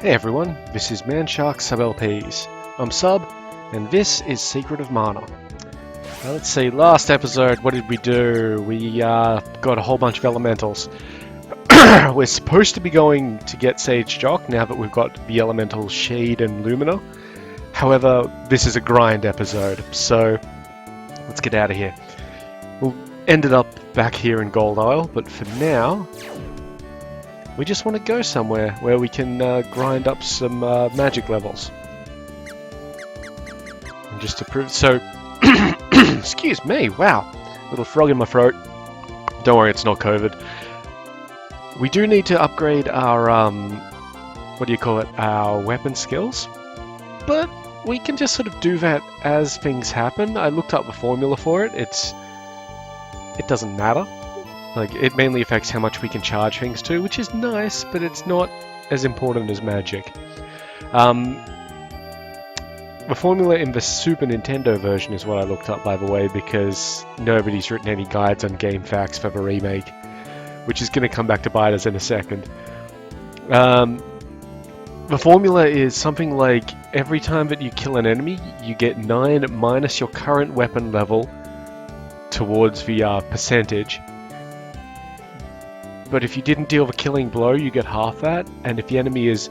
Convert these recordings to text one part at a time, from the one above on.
Hey everyone, this is Manshark Sub LPs. I'm Sub, and this is Secret of Mana. Now let's see, last episode, what did we do? We got a whole bunch of elementals. We're supposed to be going to get Sage Jock now that we've got the elementals Shade and Lumina. However, this is a grind episode, so let's get out of here. We'll end it up back here in Gold Isle, but for now, we just want to go somewhere where we can grind up some magic levels. And just to prove... So, excuse me, wow. Little frog in my throat. Don't worry, it's not COVID. We do need to upgrade our, our weapon skills. But we can just sort of do that as things happen. I looked up the formula for it. It doesn't matter. Like, it mainly affects how much we can charge things to, which is nice, but it's not as important as magic. The formula in the Super Nintendo version is what I looked up, by the way, because nobody's written any guides on game facts for the remake, which is going to come back to bite us in a second. The formula is something like every time that you kill an enemy, you get 9 minus your current weapon level towards the percentage. But if you didn't deal the killing blow, you get half that, and if the enemy is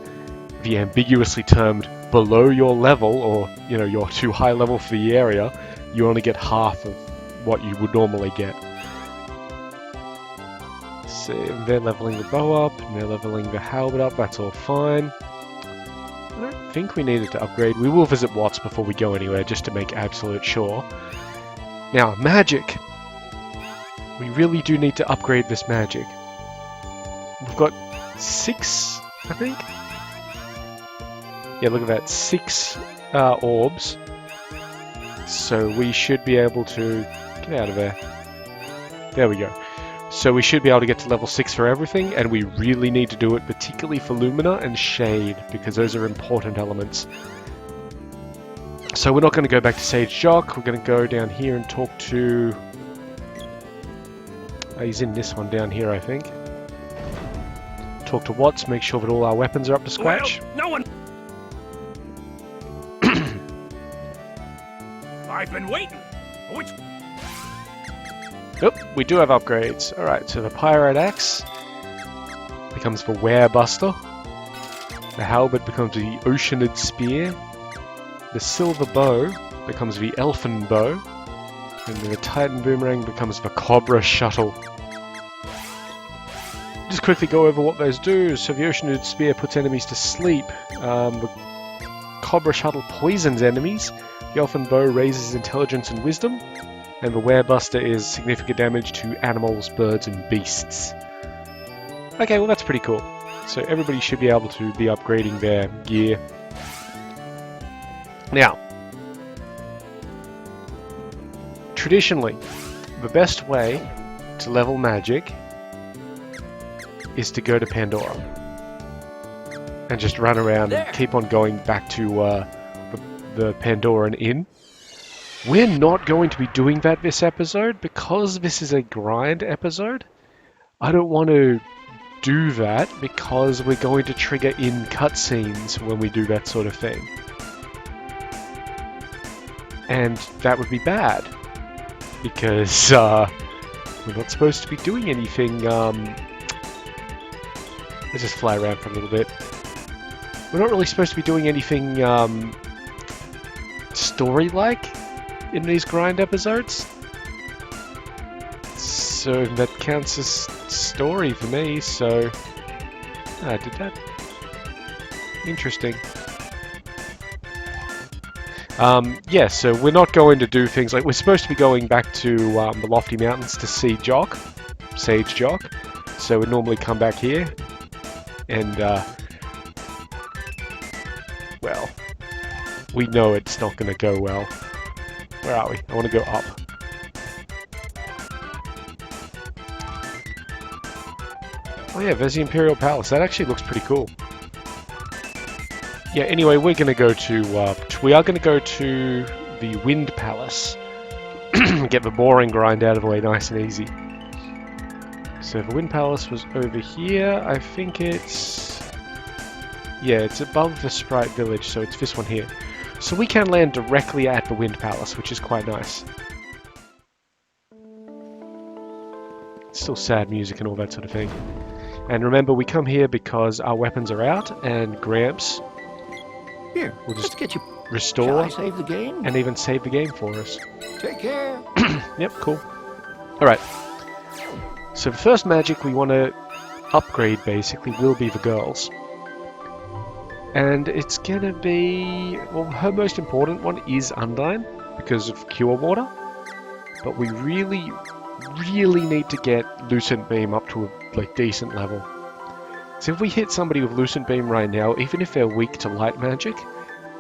the ambiguously termed below your level, or you're too high level for the area, you only get half of what you would normally get. So they're leveling the bow up, and they're leveling the halberd up, that's all fine. I don't think we needed to upgrade. We will visit Watts before we go anywhere, just to make absolute sure. Now, magic! We really do need to upgrade this magic. We've got 6, I think? Yeah, look at that, 6 orbs. So we should be able to... Get out of there. There we go. So we should be able to get to level 6 for everything, and we really need to do it particularly for Lumina and Shade, because those are important elements. So we're not going to go back to Sage Jock, we're going to go down here and talk to... he's in this one down here, I think. Talk to Watts, make sure that all our weapons are up to scratch. Well, no one... I've been waiting. Which... Nope, we do have upgrades. Alright, so the Pirate Axe becomes the Werebuster. The Halberd becomes the Oceanid Spear. The Silver Bow becomes the Elfin Bow. And the Titan Boomerang becomes the Cobra Shuttle. Just quickly go over what those do. So the Oceanid Spear puts enemies to sleep. The Cobra Shuttle poisons enemies. The Elfin Bow raises intelligence and wisdom. And the Werebuster is significant damage to animals, birds, and beasts. Okay, well that's pretty cool. So everybody should be able to be upgrading their gear. Now, traditionally, the best way to level magic is to go to Pandora and just run around and keep on going back to the Pandoran Inn. We're not going to be doing that this episode because this is a grind episode. I don't want to do that because we're going to trigger in cutscenes when we do that sort of thing. And that would be bad because we're not supposed to be doing anything. Let's just fly around for a little bit. We're not really supposed to be doing anything story-like in these grind episodes. So that counts as story for me, so... I did that. Interesting. Yeah, so we're not going to do things like... We're supposed to be going back to the Lofty Mountains to see Sage Jock. So we'd normally come back here. And, well, we know it's not going to go well. Where are we? I want to go up. Oh yeah, there's the Imperial Palace. That actually looks pretty cool. Yeah, anyway, we're going to go to, we are going to go to the Wind Palace. Get the boring grind out of the way nice and easy. So the Wind Palace was over here. I think it's... Yeah, it's above the Sprite Village, so it's this one here. So we can land directly at the Wind Palace, which is quite nice. Still sad music and all that sort of thing. And remember, we come here because our weapons are out, and Gramps Here, will let's just get you. Shall restore I save the game? and even save the game for us. Take care. Yep, cool. Alright. So the first magic we want to upgrade, basically, will be the girls. And it's gonna be... well, her most important one is Undyne, because of Cure Water. But we really need to get Lucent Beam up to a decent level. So if we hit somebody with Lucent Beam right now, even if they're weak to light magic,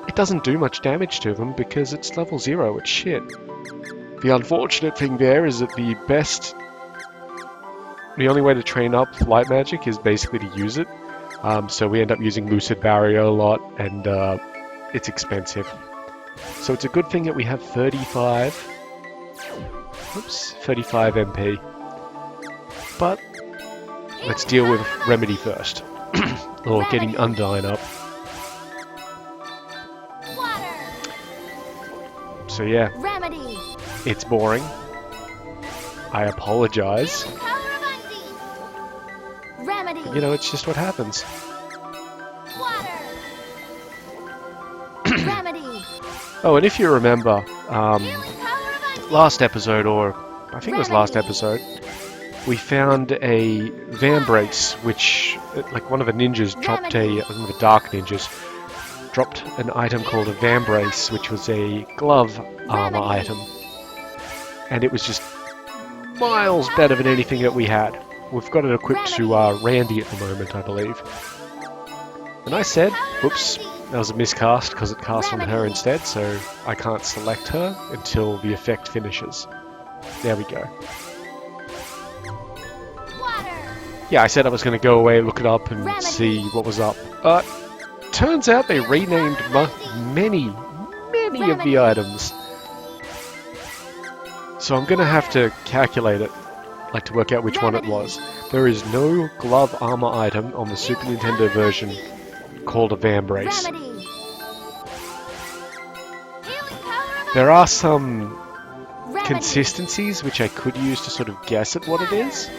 it doesn't do much damage to them because it's level 0, it's shit. The unfortunate thing there is that the only way to train up light magic is basically to use it. So we end up using Lucid Barrier a lot, and it's expensive. So it's a good thing that we have 35 MP. But let's deal with Remedy first. Or getting Undyne up. So yeah, Remedy. it's boring. I apologize. Remedy. You know, it's just what happens. Remedy. Oh, and if you remember, last episode, or I think it was last episode, we found a Vambrace, which, like, one of the ninjas dropped one of the dark ninjas, dropped an item called a Vambrace, which was a glove armor item. And it was just miles better than anything that we had. We've got it equipped to Randy at the moment, I believe. And I said, whoops, that was a miscast because it cast on her instead, so I can't select her until the effect finishes. There we go. Yeah, I said I was going to go away, look it up, and see what was up. Turns out they renamed many of the items. So I'm going to have to calculate it, like to work out which one it was. There is no glove armor item on the Super Nintendo version called a Vambrace. There are some consistencies which I could use to sort of guess at what it is.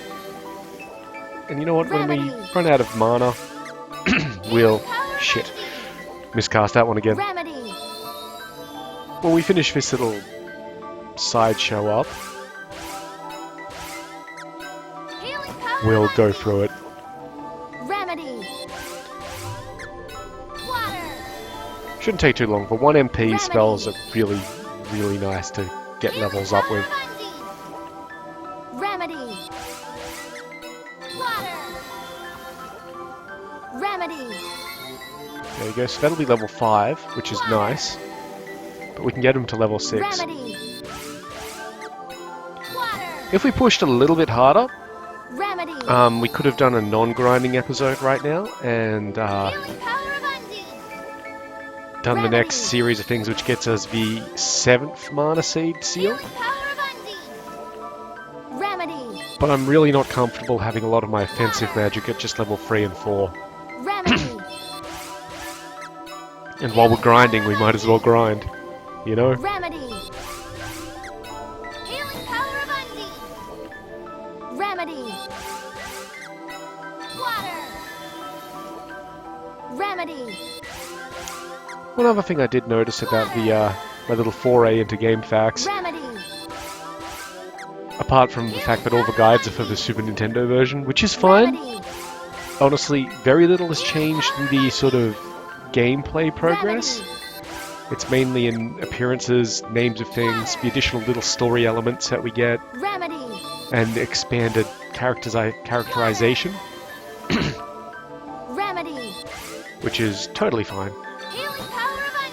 And you know what, when we run out of mana, we'll... shit. Miscast that one again. When we finish this little sideshow up, we'll go through it. Shouldn't take too long. For 1 MP, spells are really nice to get levels up with. There you go, so that'll be level 5, which is nice. But we can get him to level 6. If we pushed a little bit harder, we could have done a non-grinding episode right now, and done the next series of things, which gets us the 7th Mana Seed seal. But I'm really not comfortable having a lot of my offensive magic at just level 3 and 4. And while we're grinding, we might as well grind, you know? One other thing I did notice about the my little foray into game facts, apart from the fact that all the guides are for the Super Nintendo version, which is fine. Honestly, very little has changed in the sort of gameplay progress. It's mainly in appearances, names of things, the additional little story elements that we get, and expanded characterization, which is totally fine.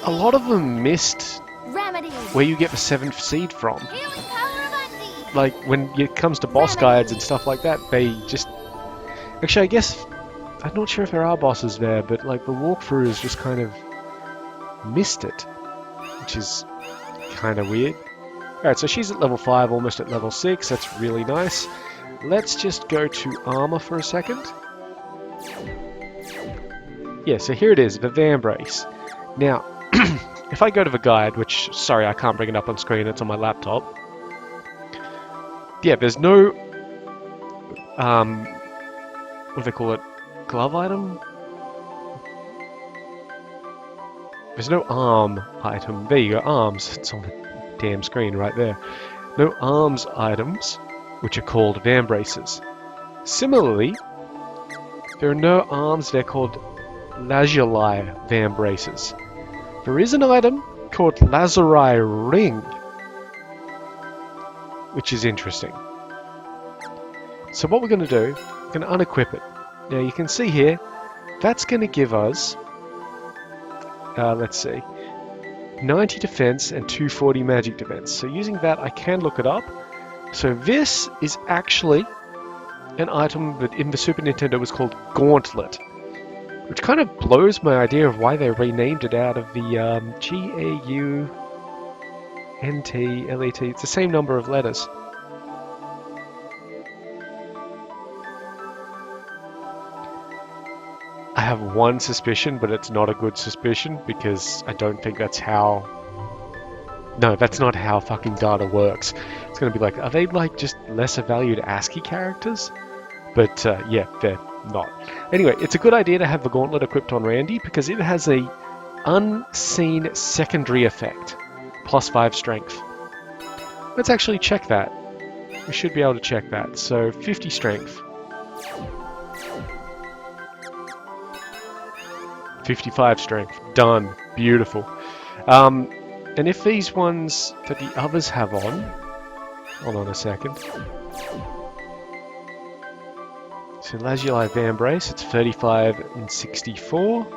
A lot of them missed where you get the 7th seed from. Like, when it comes to boss guides and stuff like that, they just... Actually, I guess... I'm not sure if there are bosses there, but like the walkthroughs just kind of missed it, which is kind of weird. Alright, so she's at level 5, almost at level 6, that's really nice. Let's just go to armor for a second. Yeah, so here it is, the Vambrace. Now, if I go to the guide, which, sorry, I can't bring it up on screen, it's on my laptop. Yeah, there's no, what do they call it, glove item? There's no arm item. There you go, arms. It's on the damn screen right there. No arms items, which are called Vambraces. Similarly, there are no arms, they're called Lazuli Vambraces. There is an item called Lazuli Ring, which is interesting. So what we're going to do, we're going to unequip it. Now you can see here, that's going to give us, let's see, 90 defense and 240 magic defense. So using that, I can look it up. So this is actually an item that in the Super Nintendo was called Gauntlet, which kind of blows my idea of why they renamed it out of the G-A-U-N-T-L-E-T. It's the same number of letters. I have one suspicion, but it's not a good suspicion, because I don't think that's how... No, that's not how fucking data works. It's gonna be like, are they like just lesser valued ASCII characters? But yeah, they're not. Anyway, it's a good idea to have the gauntlet equipped on Randy, because it has a unseen secondary effect. +5 strength. Let's actually check that. We should be able to check that. So, 50 strength. 55 strength. Done. Beautiful. And if these ones that the others have on... Hold on a second. So Lazuli Vambrace, it's 35 and 64.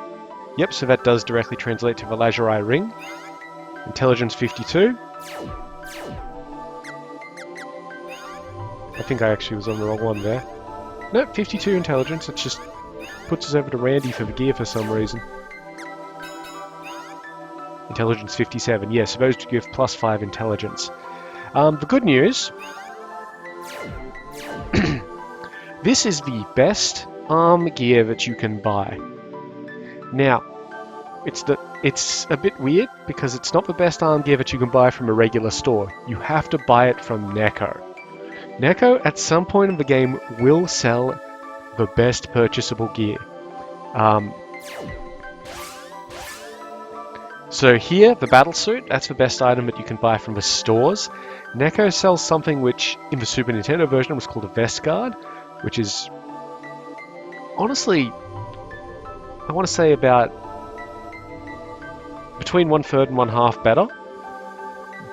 Yep, so that does directly translate to the Lazuli Ring. Intelligence 52. I think I actually was on the wrong one there. Nope, 52 intelligence, it just puts us over to Randy for the gear for some reason. Intelligence 57, yeah, supposed to give +5 intelligence. The good news... This is the best arm gear that you can buy. Now, it's a bit weird because it's not the best arm gear that you can buy from a regular store. You have to buy it from Neko. Neko, at some point in the game, will sell the best purchasable gear. So here, the battle suit, that's the best item that you can buy from the stores. Neko sells something which, in the Super Nintendo version, was called a vest guard, which is, honestly, I want to say about between 1/3 and 1/2 better,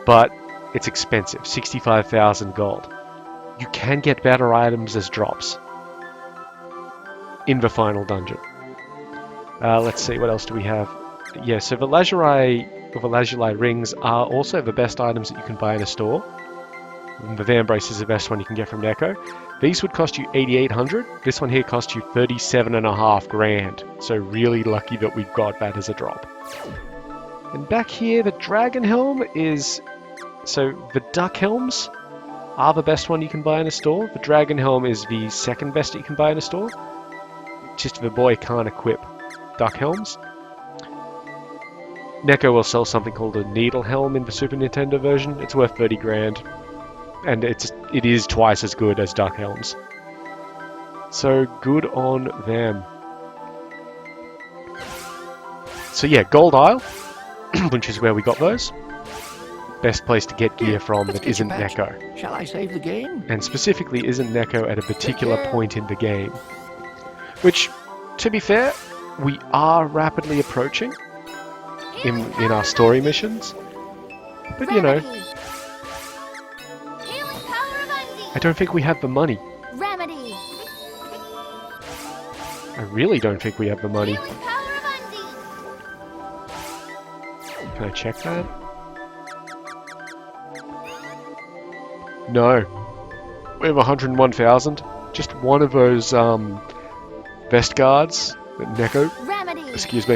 but it's expensive, 65,000 gold. You can get better items as drops in the final dungeon. Let's see, what else do we have? Yeah, so the Lazuli rings are also the best items that you can buy in a store. And the Vambrace is the best one you can get from Neko. These would cost you 8,800. This one here costs you 37.5 grand. So really lucky that we've got that as a drop. And back here, the Dragon Helm is... So the Duck Helms are the best one you can buy in a store. The Dragon Helm is the second best that you can buy in a store. Just the boy can't equip Duck Helms. Neko will sell something called a Needle Helm in the Super Nintendo version. It's worth 30 grand. And it is twice as good as Duck Helms. So good on them. So yeah, Gold Isle, which is where we got those. Best place to get gear from that isn't Neko. Shall I save the game? And specifically isn't Neko at a particular point in the game. Which, to be fair, we are rapidly approaching in our story missions. But you know, I don't think we have the money. Remedy. I really don't think we have the money. Can I check that? No. We have 101,000. Just one of those vest guards that Neko,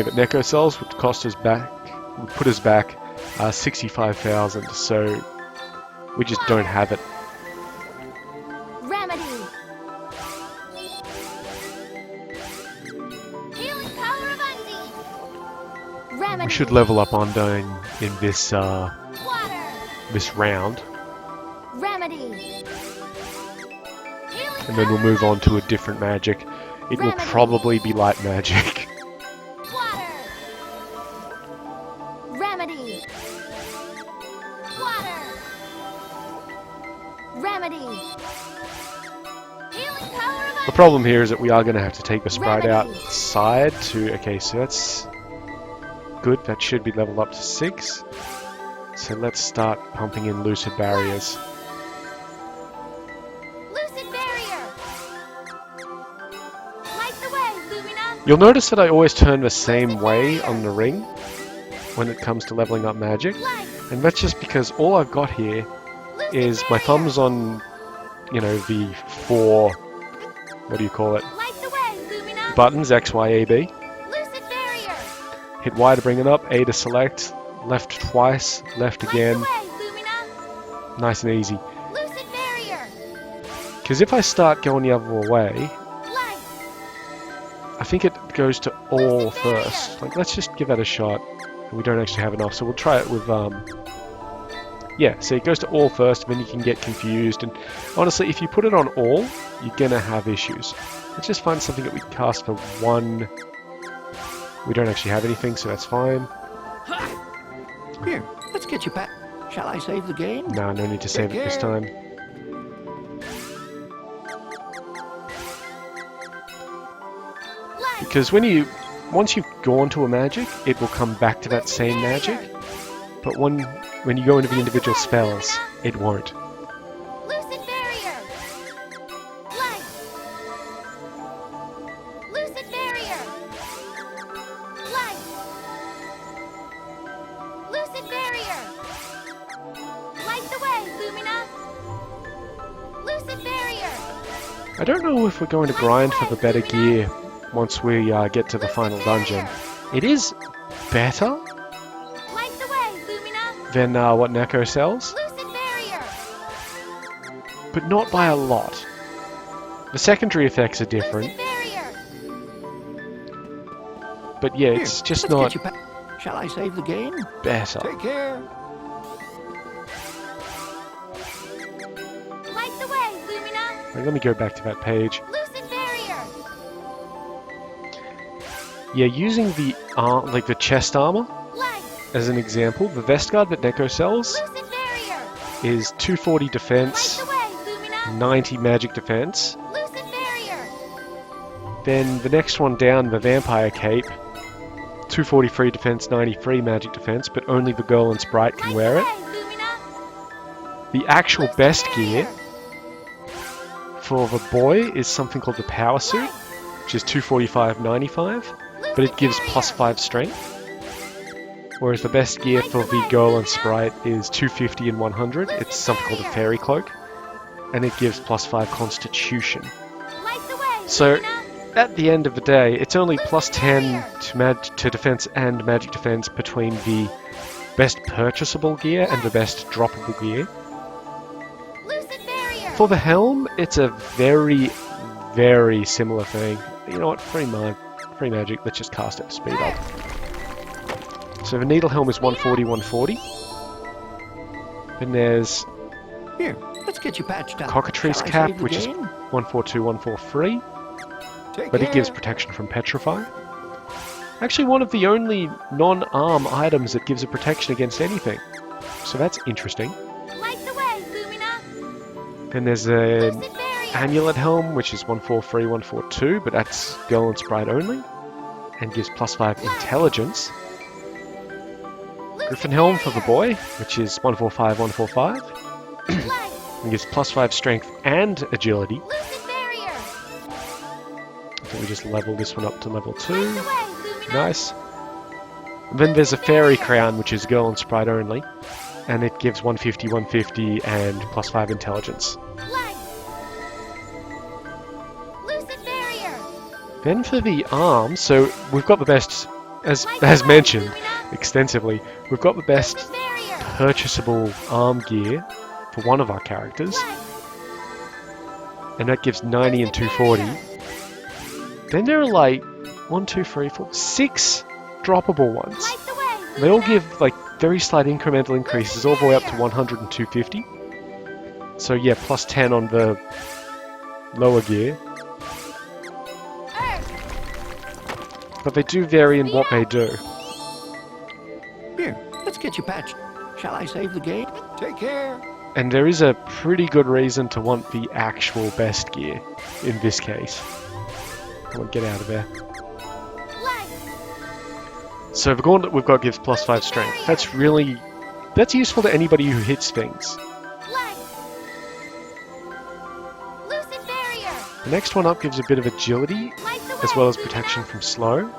that Neko sells would cost us back, would put us back 65,000. So we just don't have it. We should level up Undyne in this Water. this round, Remedy. and then we'll move on to a different magic. It will probably be light magic. Water. Remedy. Water. Remedy. Healing power of The problem here is that we are going to have to take the sprite outside to... Okay, so that's good. That should be leveled up to 6. So let's start pumping in Lucid Barriers. Lucid barrier. Light the way, Lumina. You'll notice that I always turn the same way on the ring when it comes to leveling up magic. Light. And that's just because all I've got here Lucid is my barrier. thumbs on, you know, the 4... What do you call it? Light the way, Lumina. Buttons, X, Y, A, B. Lucid barrier. Hit Y to bring it up, A to select, left twice, left again. Light the way, Lumina. Nice and easy. Lucid barrier. Because if I start going the other way, Light. I think it goes to all first. Like, let's just give that a shot. We don't actually have enough, so we'll try it with, yeah, so it goes to all first, and then you can get confused. And honestly, if you put it on all, you're gonna have issues. Let's just find something that we can cast for 1. We don't actually have anything, so that's fine. Here, let's get you back. Shall I save the game? Nah, no need to save it this time. Light. Because once you've gone to a magic, it will come back to that same magic. But when you go into the individual spells, it won't. Lucid barrier. Light. Lucid barrier. Light. Lucid barrier. Light the way, Lumina. Lucid barrier. I don't know if we're going to grind for the better gear once we get to the final dungeon. It is better Light the way, Lumina. than what Neko sells, Lucid barrier. but not by a lot. The secondary effects are different, Lucid barrier. but yeah, Here, it's just let's not get you back. Shall I save the game? better. Take care. Light the way, Lumina. Like, let me go back to that page. Lucid barrier. Yeah, using the like the chest armor Light. as an example, the vest guard that Neko sells Lucid barrier. is 240 Light defense, the way, Lumina. 90 magic defense. Lucid barrier. Then the next one down, the vampire cape, 243 defense, 93 magic defense, but only the girl and sprite can wear it. Light the way, Lumina. The actual Lucid best barrier. gear for the boy is something called the power suit, which is 245, 95, but it gives plus 5 strength. Whereas the best gear for the girl and sprite is 250 and 100. It's something called a fairy cloak, and it gives plus 5 constitution. Light the way, So, Lumina. at the end of the day, it's only plus 10 to defense and magic defense between the best purchasable gear and the best droppable gear. Lucid barrier. For the helm, it's a very, very similar thing. You know what? Free magic. Let's just cast it for speed up. So the needle helm is 140, 140. Then there's Here, let's get you patched up. Cockatrice Shall I cap, save the which is game? 142, 143. Take But it care. gives protection from petrify. Actually, one of the only non-arm items that gives a protection against anything. So that's interesting. Light the way, Lumina. Then there's an Lucid barrier. amulet helm, which is 143, 142, but that's girl and sprite only, and gives plus 5 intelligence. Griffin helm for the boy, which is 145, 145, Light. and gives plus 5 strength and agility. Lucid barrier. I think we just level this one up to level 2. Light the way, Lumina. Nice. And then there's a fairy crown, which is girl and sprite only, and it gives 150, 150, and plus 5 intelligence. Light. Lucid barrier. Then for the arms, so we've got the best, as mentioned extensively, we've got the best Lucid barrier. purchasable arm gear for one of our characters, Light. and that gives 90 and 240. Then there are like 1, 2, 3, 4, 6 droppable ones. Light the way, They all give like very slight incremental increases all the way up to 100 and 250. So yeah, plus 10 on the lower gear. But they do vary in what they do. Here, let's get you patched. Shall I save the game? Take care. And there is a pretty good reason to want the actual best gear in this case. Come on, get out of there. So the gauntlet we've got gives plus 5 strength. That's useful to anybody who hits things. The next one up gives a bit of agility, as well as protection from slow.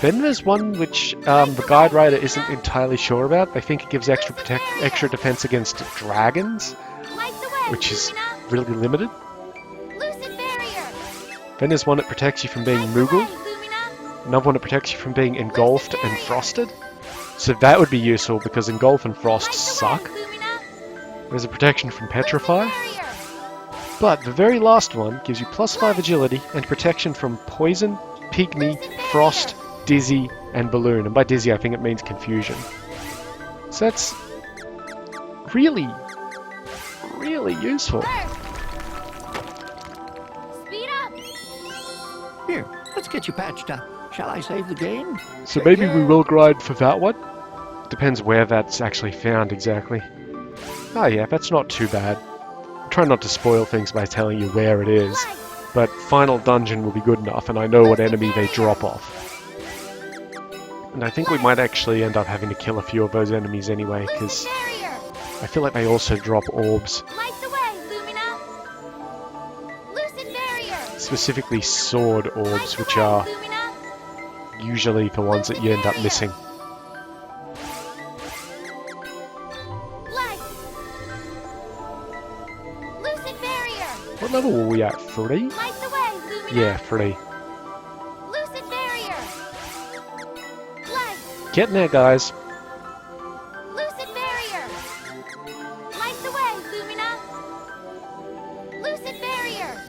Then there's one which the guide writer isn't entirely sure about. They think it gives extra defense against dragons, which is really limited. Then there's one that protects you from being moogled. Another one that protects you from being engulfed and frosted. So that would be useful because engulf and frost suck. There's a protection from petrify. But the very last one gives you plus 5 agility and protection from poison, pygmy, frost, dizzy, and balloon. And by dizzy I think it means confusion. So that's really, really useful. Speed up. Here, let's get you patched up. Shall I save the game? So maybe we will grind for that one. Depends where that's actually found exactly. Oh yeah, that's not too bad. Try not to spoil things by telling you where it is, but final dungeon will be good enough, and I know what enemy they drop off. And I think we might actually end up having to kill a few of those enemies anyway, because I feel like they also drop orbs. Light the way, Lumina. Lucid barrier. Specifically sword orbs, which are Lumina. usually the ones that you end up missing. Light. Lucid barrier. What level were we at? 3? Light the way, Lumina. Yeah, 3. Lucid barrier. Light. Getting there, guys. Lucid barrier. Light the way, Lumina. Lucid barrier.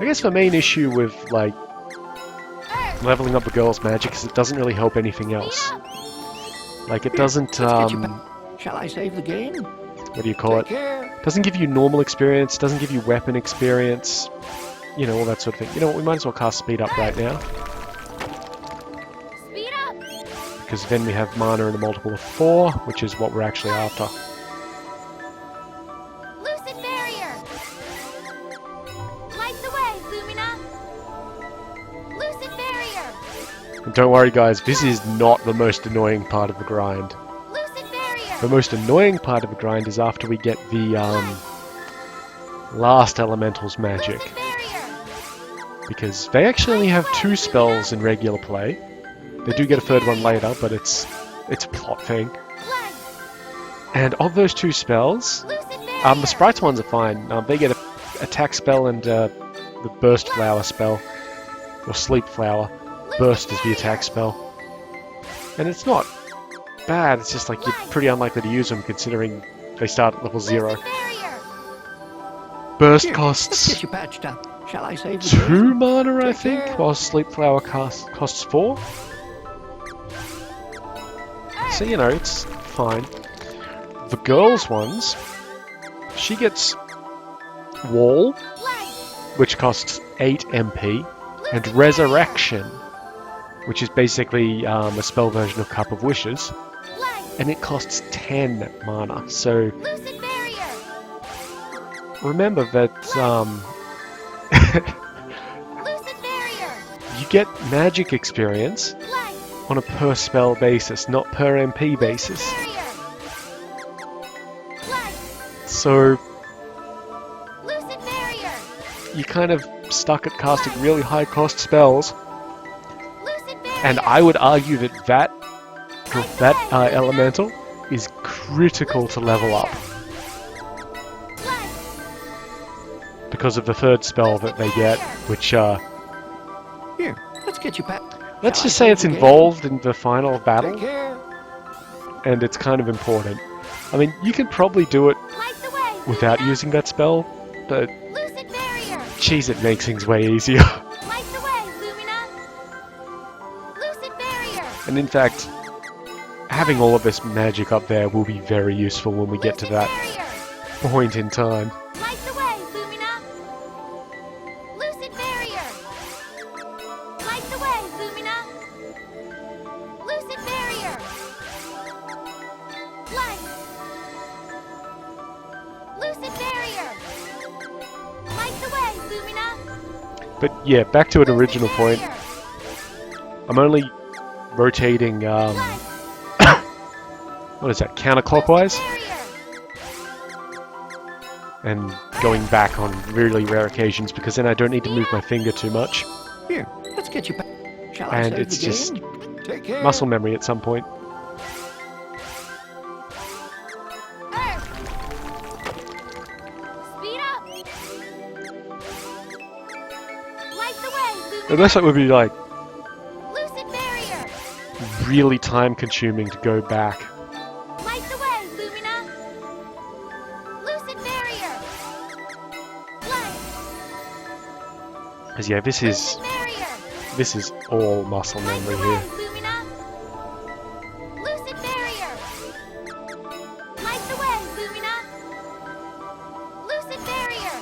I guess the main issue with, like, Earth. leveling up the girl's magic is it doesn't really help anything else. Like, it Here, doesn't, let's get you Shall I save the game? what do you call it? Take care. Doesn't give you normal experience, doesn't give you weapon experience, you know, all that sort of thing. You know what, we might as well cast speed up right now, Speed up. because then we have mana in a multiple of 4, which is what we're actually after. Lucid barrier. Light the way, Lumina. Lucid barrier. And don't worry guys, this is not the most annoying part of the grind. Lucid barrier. The most annoying part of the grind is after we get the last elemental's magic, Lucid barrier. because they actually only have 2 spells in regular play. They do get a third one later, but it's a plot thing. Light. And of those 2 spells, Lucid barrier. the sprites ones are fine. They get a attack spell and the burst flower spell, or sleep flower. Burst is the attack spell, and it's not bad. It's just like you're pretty unlikely to use them considering they start at level 0. Lucid barrier. Burst Here, let's costs get you patched up. Shall I save the game? 2 mana, I Take think, care. while sleep flower costs 4. So you know, it's fine. The girls' ones, she gets Wall, Light. which costs 8 MP, and Resurrection, which is basically a spell version of Cup of Wishes, Light. and it costs 10 mana. So Lucid barrier. remember that Lucid barrier. you get magic experience Light. on a per spell basis, not per MP basis. Barrier. Light. So Lucid barrier. you're kind of stuck at casting really high cost spells, Lucid barrier. and I would argue that elemental is critical to level up Light. because of the third spell that they get, which Here, let's get you patched. let's Shall I just say save it's the game? involved in the final battle, Take care. and it's kind of important. I mean, you can probably do it Light the way. without using that spell, but Lucid barrier. geez, it makes things way easier. Light the way, Lumina. Lucid barrier. And in fact, having all of this magic up there will be very useful when we get to that point in time. Light the way, Lumina! Lucid barrier! Light the way, Lumina! Lucid barrier! Light! Lucid barrier! Light the way, Lumina! But yeah, back to an original point. Barrier. I'm only rotating, Light! what is that, counterclockwise? Barrier. And going back on really rare occasions, because then I don't need to move my finger too much. Here, let's get you back. Shall I And save it's the just game? Take care. muscle memory at some point. Earth. Speed up! Light the way, Lumina! Unless it would be like Lucid barrier! really time consuming to go back. Light the way, Lumina! Lucid barrier! Light! Because yeah, this is Barrier! all muscle Light memory the here. way, Lumina! Lucid barrier! Light the way, Lumina! Lucid barrier!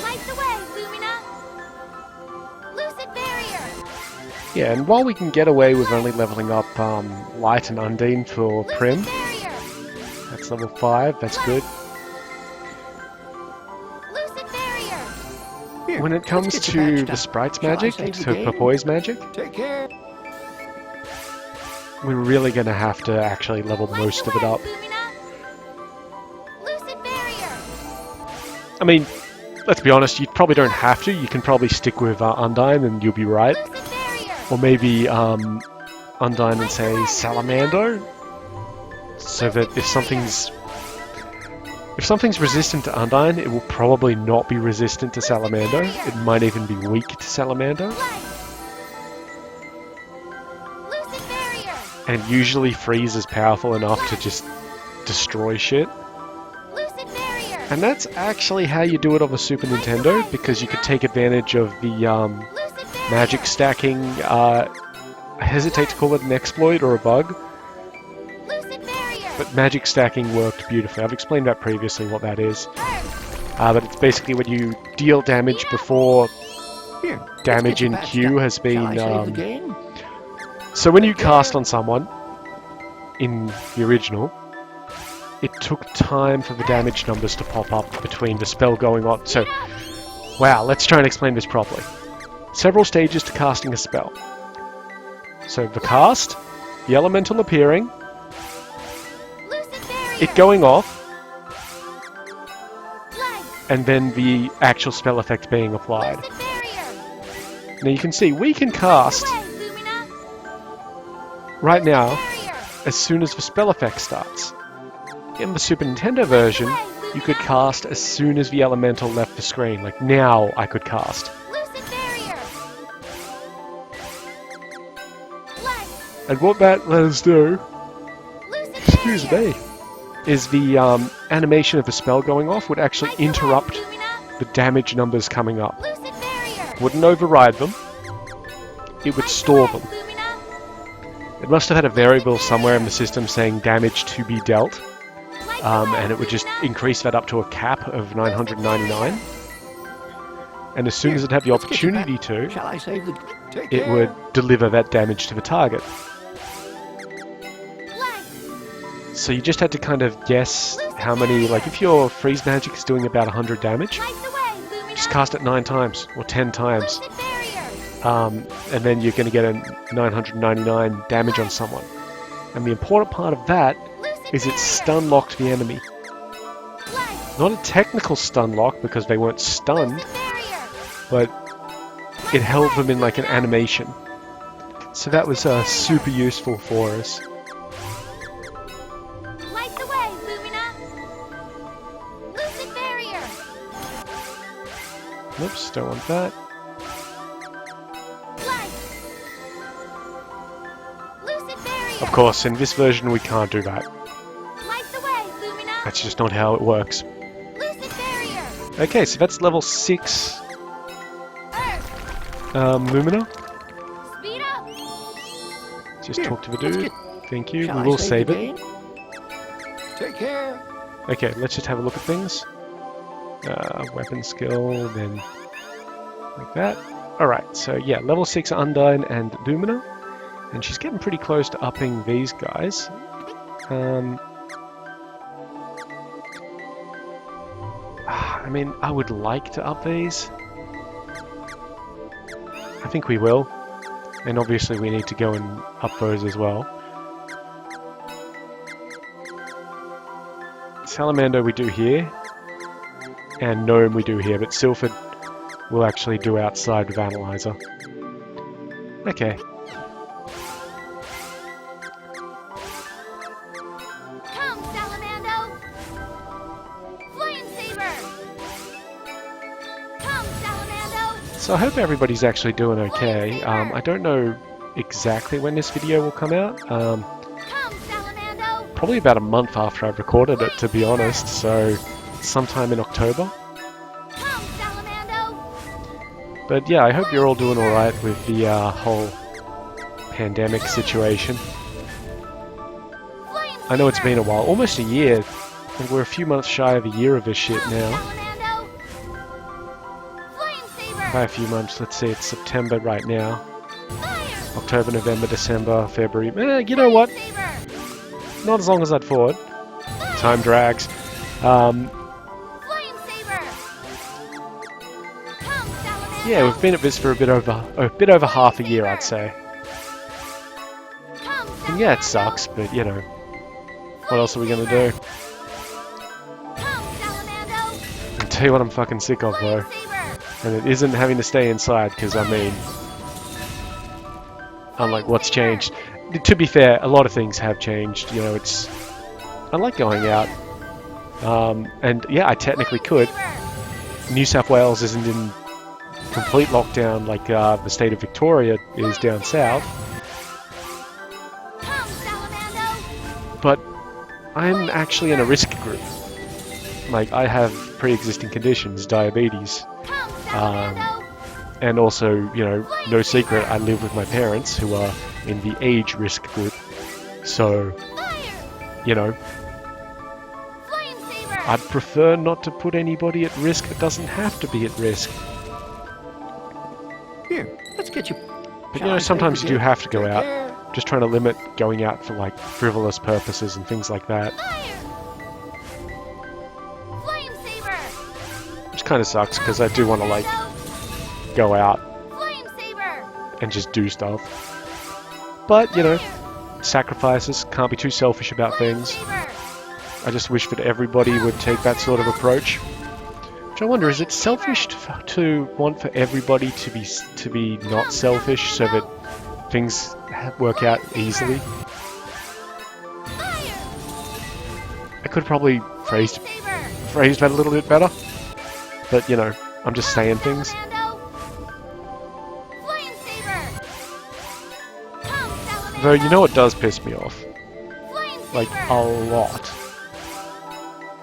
Light the way, Lumina! Lucid barrier! Yeah, and while we can get away with only leveling up Light and Undine for Prim, Barrier! that's level 5, that's good. Lucid barrier! Here, When it let's comes get you to patched the up. Sprite's Shall I magic, save the to game? Popoy's magic, Take care. we're really going to have to actually level most of it up. Lumina! Lucid barrier! I mean, let's be honest, you probably don't have to. You can probably stick with Undine and you'll be right. Lucid barrier! Or maybe Undine and say Salamando, so that if something's resistant to Undine, it will probably not be resistant to Salamando. It might even be weak to Salamando, Light! Lucid barrier! and usually Freeze is powerful enough to just destroy shit. Lucid barrier! And that's actually how you do it on the Super Nintendo, because you could take advantage of the Lucid barrier! magic stacking. I hesitate to call it an exploit or a bug, Lucid barrier! but magic stacking worked beautifully. I've explained that previously, what that is. Earth! But it's basically when you deal damage before Here, let's damage get you in patched queue up. has been. Shall I save the game? So when you cast on someone in the original, it took time for the damage numbers to pop up between the spell going on. So, wow, let's try and explain this properly. Several stages to casting a spell. So the cast, the elemental appearing, Lucid barrier! it going off, Light! and then the actual spell effect being applied. Lucid barrier! Now you can see we can cast Light the way, Lumina! right now Barrier! as soon as the spell effect starts. In the Super Nintendo version, you could cast as soon as the elemental left the screen. Like now I could cast. Lucid barrier! Light! And what that let us do, Lucid excuse barrier! me, is the animation of the spell going off would actually Light the way, interrupt Lumina! the damage numbers coming up. Lucid barrier! Wouldn't override them, it would Light the store way, them. Lumina! It must have had a variable somewhere in the system saying damage to be dealt, Light the way, and it would just Lumina! increase that up to a cap of 999. And as soon as it had the Let's get you opportunity to, Shall I save the? Take it care. would deliver that damage to the target. Light! So you just had to kind of guess how many, like if your freeze magic is doing about 100 damage, Light the way, Lumina! just cast it 9 times or 10 times, Lucid barrier! and then you're going to get a 999 damage on someone. And the important part of that Lucid is it barrier! stun locked the enemy. Light! Not a technical stun lock because they weren't stunned, Lucid barrier! but it held them in like an animation. So that was super useful for us. Light the way, Lumina! Lucid barrier! Oops, don't want that. Light! Lucid barrier! Of course, in this version we can't do that. Light the way, Lumina! That's just not how it works. Lucid barrier! Okay, so that's level 6 Earth! Lumina. Speed up! Just Here, talk to the let's dude. get- Thank you. Shall We I will save save the it. game? Take care. Okay, let's just have a look at things. Weapon skill, then like that. Alright, so yeah, level 6 Undyne and Lumina. And she's getting pretty close to upping these guys. I mean, I would like to up these. I think we will. And obviously we need to go and up those as well. Salamander we do here. And Gnome we do here, but Sylphid we'll actually do outside with Analyzer. Okay. Come, Salamando! Flame Saber! Come, Salamando! So I hope everybody's actually doing okay. I don't know exactly when this video will come out. Come, Salamando! Probably about a month after I've recorded it, to be honest, so sometime in October. Come, Salamando! But yeah, I hope you're all doing alright with the whole pandemic situation. Flame I know it's Saber! been a while, almost a year. I think we're a few months shy of a year of this shit Come, now. Salamando! Flame Saber! By a few months, let's see, it's September right now. Fire! October, November, December, February. You know what? Saber! Not as long as I'd thought. Fire! Time drags. Flame Saber! Come, Salamando! Yeah, we've been at this for a bit over half a year, I'd say. Come, And yeah, it Salamando! sucks, but you know, what else are we gonna do? Come, Salamando! I'll tell you what I'm fucking sick of though, Flame Saber! and it isn't having to stay inside, because I mean, I'm like, what's changed? To be fair, a lot of things have changed, you know, I like going out, and yeah, I technically could. New South Wales isn't in complete lockdown like the state of Victoria is down south, Come, Salamando! but I'm actually in a risk group. Like, I have pre-existing conditions, diabetes, Come, Salamando! and also, you know, no secret, I live with my parents who are in the age risk group. So, Fire! you know, Flame Saber! I'd prefer not to put anybody at risk that doesn't have to be at risk. Here, let's get you. But Shall you know, I save sometimes the you do game? have to go Take out. care. Just trying to limit going out for like frivolous purposes and things like that. Fire! Flame Saber! Which kind of sucks because I do want to like go out Flame Saber! and just do stuff. But, you know, sacrifices, can't be too selfish about Flame things. Saber! I just wish that everybody would take that sort of approach. Which I wonder, is it selfish to want for everybody to be not selfish so that things work out easily? Fire! I could probably phrase Saber! that a little bit better. But, you know, I'm just saying things. Salamando! Flame Saber! Come, Salamando! Though, you know what does piss me off? Flame Like, Saber! a lot.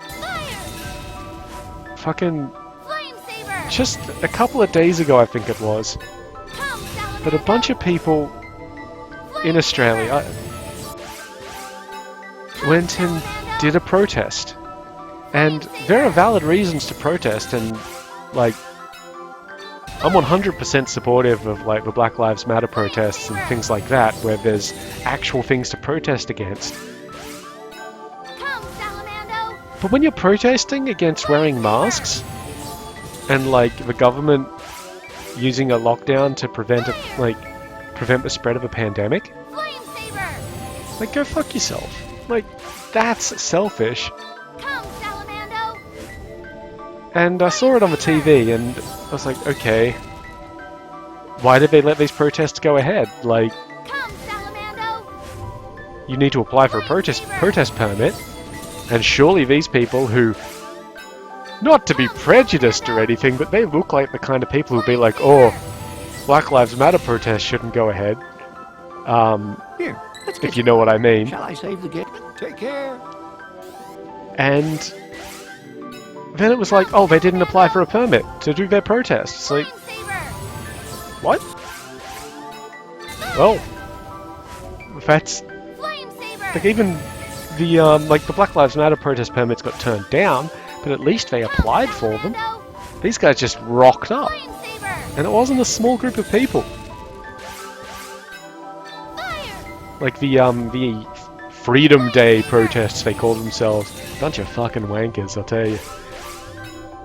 Fire! Fucking, Flame Saber! just a couple of days ago I think it was, Come, Salamando! but a bunch of people in Australia went and did a protest. And there are valid reasons to protest, and like, I'm 100% supportive of like the Black Lives Matter protests and things like that, where there's actual things to protest against. Come, Salamando! But when you're protesting against wearing masks, and like the government using a lockdown to prevent the spread of a pandemic, Flame Saber! like, go fuck yourself. Like, that's selfish. Come, Salamando! And I saw it on the TV, and I was like, okay, why did they let these protests go ahead? Like, Come, Salamando! you need to apply for a protest permit, and surely these people who, not to be prejudiced or anything, but they look like the kind of people who'd be like, oh, Black Lives Matter protests shouldn't go ahead. Here, let's If get you know what I mean. Shall I save the game? Take care. And then it was like, oh, they didn't apply for a permit to do their protest. It's like, Flame Saber! what? Well, That's Flame saber. like even the like the Black Lives Matter protest permits got turned down, but at least they applied for them. These guys just rocked up, Flame saber. and it wasn't a small group of people. Fire. Like the Freedom Day protests, they called themselves. Bunch of fucking wankers, I'll tell you.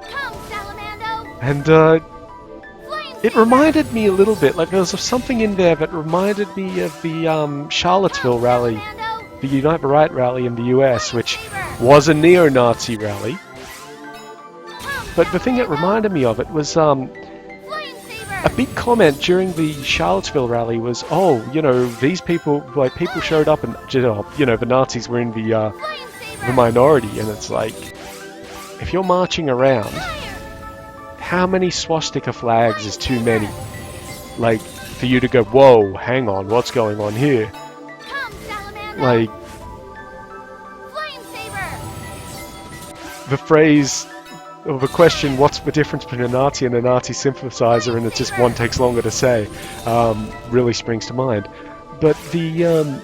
Come, Salamando. And Flame it saber. reminded me a little bit, like there was something in there that reminded me of the Charlottesville rally, Salamando. the Unite the Right rally in the US, which Saber. was a neo-Nazi rally. Come, But the thing that reminded me of it was Flame a saber. big comment during the Charlottesville rally was, oh, you know, these people, like people showed up and, you know, the Nazis were in the Flame saber. minority, and it's like, if you're marching around, Fire. how many swastika flags is too many? Like, for you to go, whoa, hang on, what's going on here? Come, Salamander. Like, Flame saber. the phrase, or the question, what's the difference between a Nazi and a Nazi sympathizer, and it's just one takes longer to say, really springs to mind. But Come,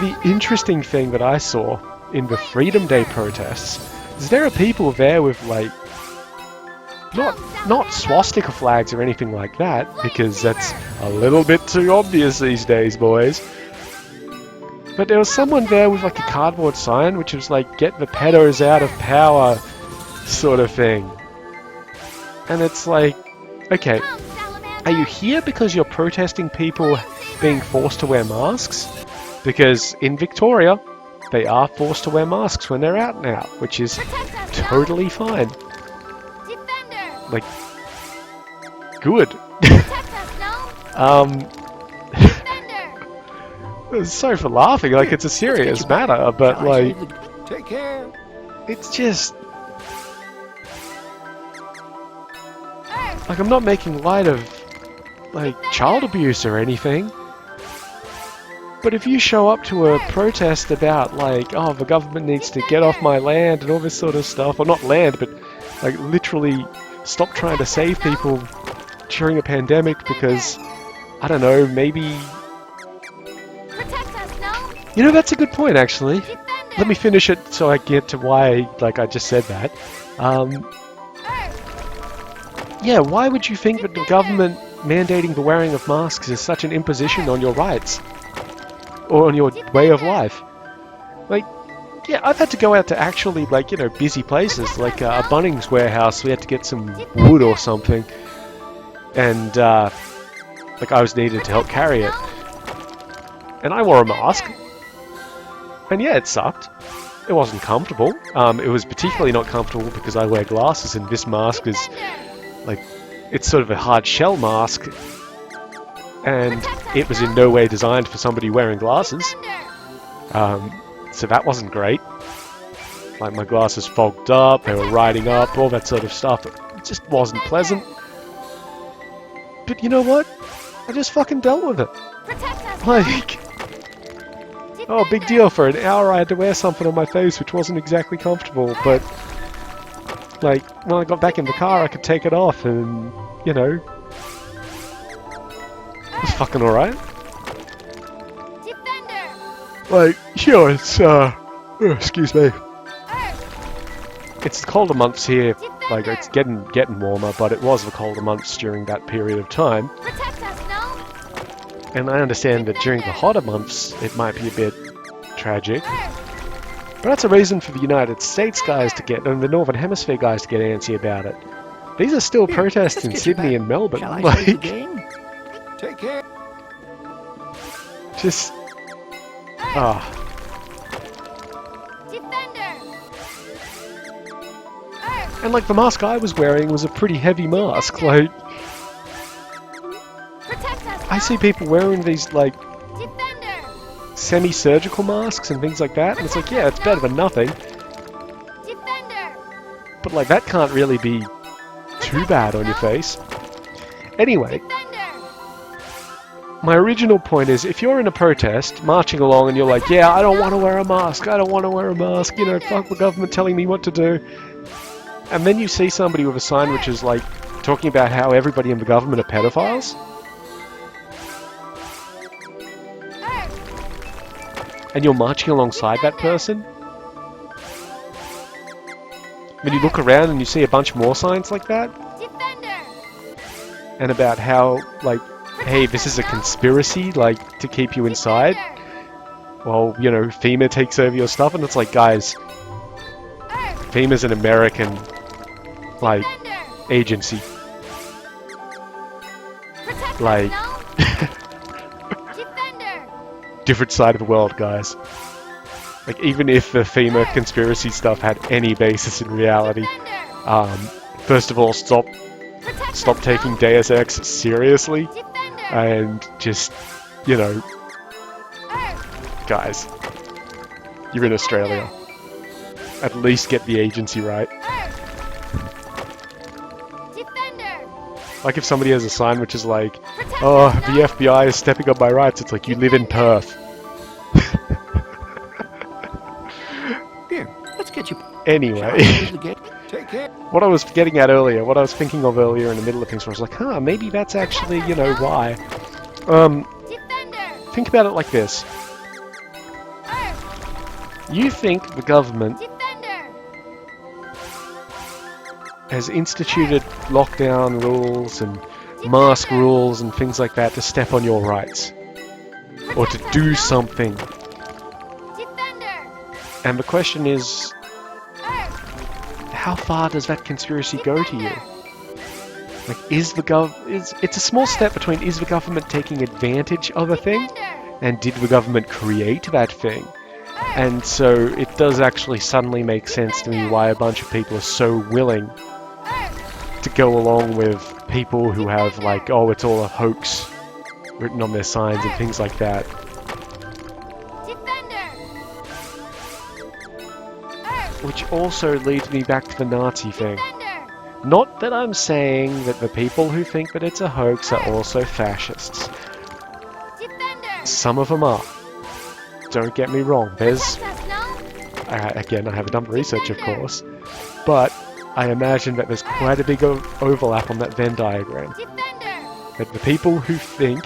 the interesting thing that I saw in the Freedom Day protests is there are people there with, like, not swastika flags or anything like that, because that's a little bit too obvious these days, boys. But there was someone there with like a cardboard sign which was like, get the pedos out of power sort of thing. And it's like, okay, Come, Salamander. are you here because you're protesting people being forced to wear masks? Because in Victoria, they are forced to wear masks when they're out and out, which is Protect us, no? totally fine. Defender. Like, good. Protect us, no? Defender. Sorry for laughing, like it's a serious matter, but Shall I like, save the... Take care. it's just, Earth. like I'm not making light of, like, child abuse or anything. But if you show up to a protest about, like, oh, the government needs to get off my land and all this sort of stuff, or not land, but, like, literally stop trying to save people during a pandemic because, I don't know, maybe... Protect us, no? You know, that's a good point, actually. Defender. Let me finish it so I get to why, like, I just said that. Earth. Yeah, why would you think that the government mandating the wearing of masks is such an imposition on your rights? Or on your way of life? Like, yeah, I've had to go out to actually, like, you know, busy places, like a Bunnings warehouse. We had to get some wood or something. And, like, I was needed to help carry it. And I wore a mask. And yeah, it sucked. It wasn't comfortable. It was particularly not comfortable because I wear glasses and this mask is, like, it's sort of a hard shell mask. And it was in no way designed for somebody wearing glasses. So that wasn't great. Like, my glasses fogged up, they were riding up, all that sort of stuff. It just wasn't pleasant. But you know what? I just fucking dealt with it. Protect us, Like, oh, big deal. For an hour I had to wear something on my face which wasn't exactly comfortable, but, like, when I got back in the car I could take it off and, you know, it was fucking alright. Defender. Like, sure, it's, excuse me. Earth. It's the colder months here, like, it's getting warmer, but it was the colder months during that period of time. Protect us, no? And I understand that during the hotter months it might be a bit tragic. Earth. But that's a reason for the United States guys to get, and the Northern Hemisphere guys to get antsy about it. These are still Here, protests let's in get you Sydney back. and Melbourne. Shall I save the Like, game? Take care. just, ah, Defender. Earth. and like the mask I was wearing was a pretty heavy mask. Like, Protect us, I see people wearing these like Defender. semi-surgical masks and things like that, and it's like, yeah, it's better than nothing. Defender. But like that can't really be too bad on your face. Anyway, Defender. my original point is, if you're in a protest, marching along, and you're like, yeah, I don't want to wear a mask, I don't want to wear a mask, you know, fuck the government telling me what to do. And then you see somebody with a sign which is like, talking about how everybody in the government are pedophiles. Earth. and you're marching alongside that person, when you look around and you see a bunch more signs like that, Defender. and about how, like, hey, this is a conspiracy, like, to keep you inside, well, you know, FEMA takes over your stuff, and it's like, guys, Earth. FEMA's an American, like, Defender. agency. Protect Like, us, no? Defender. different side of the world, guys. Like, even if the FEMA conspiracy stuff had any basis in reality, Defender. first of all, stop Protect us, taking no? Deus Ex seriously, Defender. and just, you know, Earth. guys, you're in Australia. At least get the agency right. Earth. Defender. Like if somebody has a sign which is like, Protect oh, us, the no? FBI is stepping on my rights, it's like, you live in Perth. Here, let's get you. Shall I Anyway, save the game? Take care. what I was getting at earlier, what I was thinking of earlier in the middle of things, where I was like, huh, maybe that's actually, you know, why. Defender. Think about it like this. Earth. You think the government Defender. has instituted lockdown rules and mask rules and things like that to step on your rights, or to do something. Defender. And the question is, Earth. how far does that conspiracy go to you? Like, is the it's a small step between, is the government taking advantage of a thing, Defender. and did the government create that thing? And so it does actually suddenly make sense to me why a bunch of people are so willing Earth. to go along with people who have, like, oh, it's all a hoax written on their signs and things like that. Defender. Earth. Which also leads me back to the Nazi thing. Defender. Not that I'm saying that the people who think that it's a hoax are also fascists. Defender. Some of them are. Don't get me wrong. There's, Protect us, no? again, I haven't done research, of course, but I imagine that there's quite a big overlap on that Venn diagram. Defender. That the people who think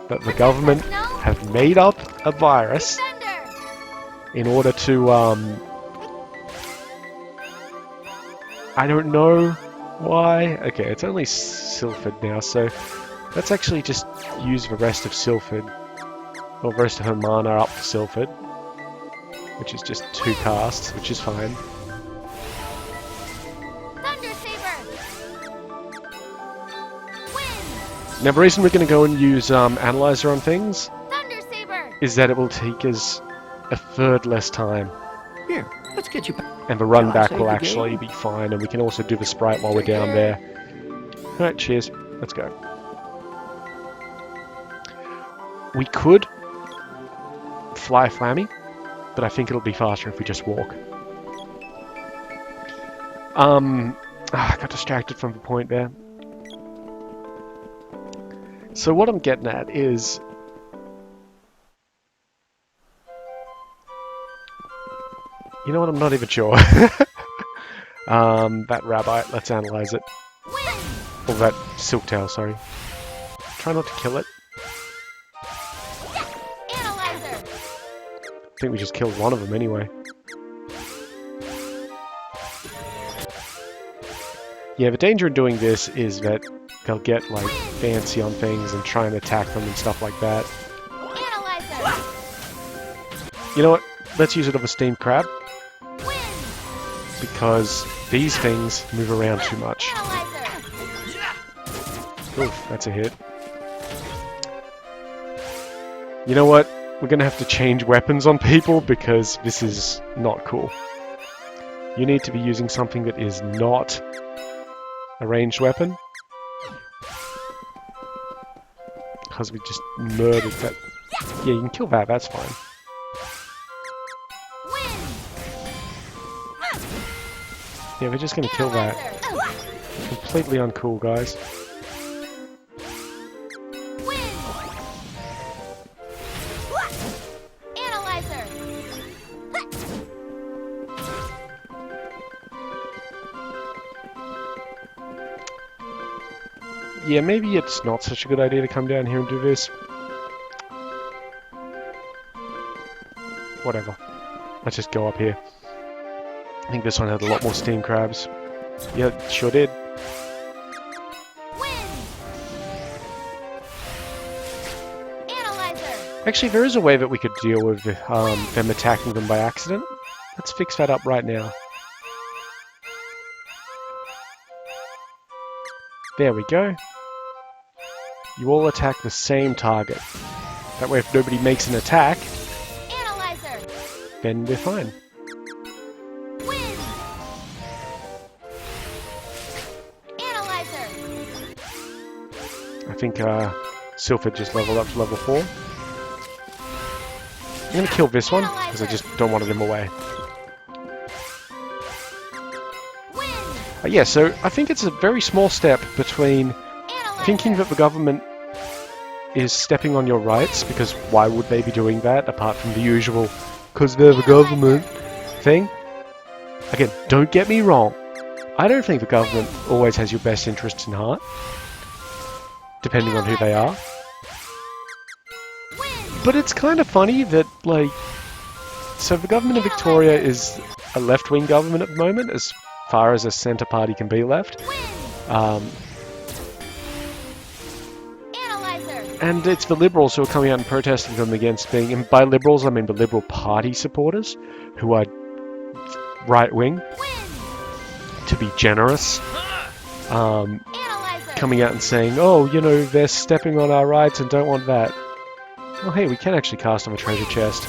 that the government No? have made up a virus Defender. in order to, I don't know why. Okay, it's only Silphid now, so let's actually just use the rest of Silphid, or the rest of her mana up to Silphid, which is just 2 casts, which is fine. Thunder Saber. Wind. Now, the reason we're going to go and use Analyzer on things Thunder Saber. is that it will take us a third less time, Here, let's get you. and the run Shall I back save will the actually game? be fine, and we can also do the sprite while we're down there. Alright, cheers. Let's go. We could fly Flammy, but I think it'll be faster if we just walk. I got distracted from the point there. So what I'm getting at is, you know what, I'm not even sure. That rabbit, let's analyze it. Wind. Or that silktail, sorry. Try not to kill it. Analyzer. I think we just killed one of them anyway. Yeah, the danger in doing this is that they'll get, like, fancy on things and try and attack them and stuff like that. Analyzer. You know what? Let's use it of a steamed crab, Wind. because these things move around too much. Analyzer. Oof, that's a hit. You know what? We're gonna have to change weapons on people because this is not cool. You need to be using something that is not a ranged weapon. Because we just murdered that. Yeah, you can kill that, that's fine. Wind. Yeah, we're just gonna kill that. Analyzer. Completely uncool, guys. Wind. Analyzer. Yeah, maybe it's not such a good idea to come down here and do this. whatever. Let's just go up here. I think this one had a lot more steam crabs. Yeah, it sure did. Actually, there is a way that we could deal with them attacking them by accident. Let's fix that up right now. There we go. You all attack the same target. That way if nobody makes an attack, then we're fine. I think Sylphid just leveled up to level 4. I'm going to kill this one, because I just don't want him away. Yeah, so I think it's a very small step between thinking that the government is stepping on your rights, because why would they be doing that, apart from the usual, because they're the government thing. Again, don't get me wrong. I don't think the government always has your best interests in heart, depending on who they are. But it's kind of funny that, like, so the government of Victoria is a left-wing government at the moment, as far as a centre party can be left. And it's the Liberals who are coming out and protesting them against being, and by Liberals I mean the Liberal Party supporters, who are right-wing, to be generous. Coming out and saying, oh, you know, they're stepping on our rights and don't want that. Oh hey, we can actually cast on a treasure chest.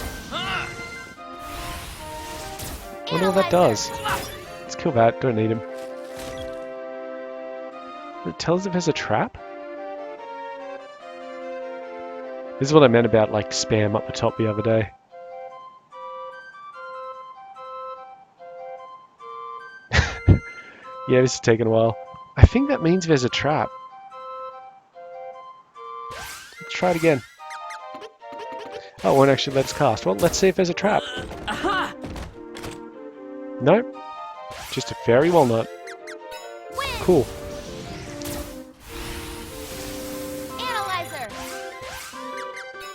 Wonder what that does. Let's kill that, don't need him. It tells if there's a trap? This is what I meant about, like, spam up the top the other day. Yeah, this is taking a while. I think that means there's a trap. Let's try it again. Oh, it won't actually let us cast. Well, let's see if there's a trap. Nope. Just a fairy walnut. Cool.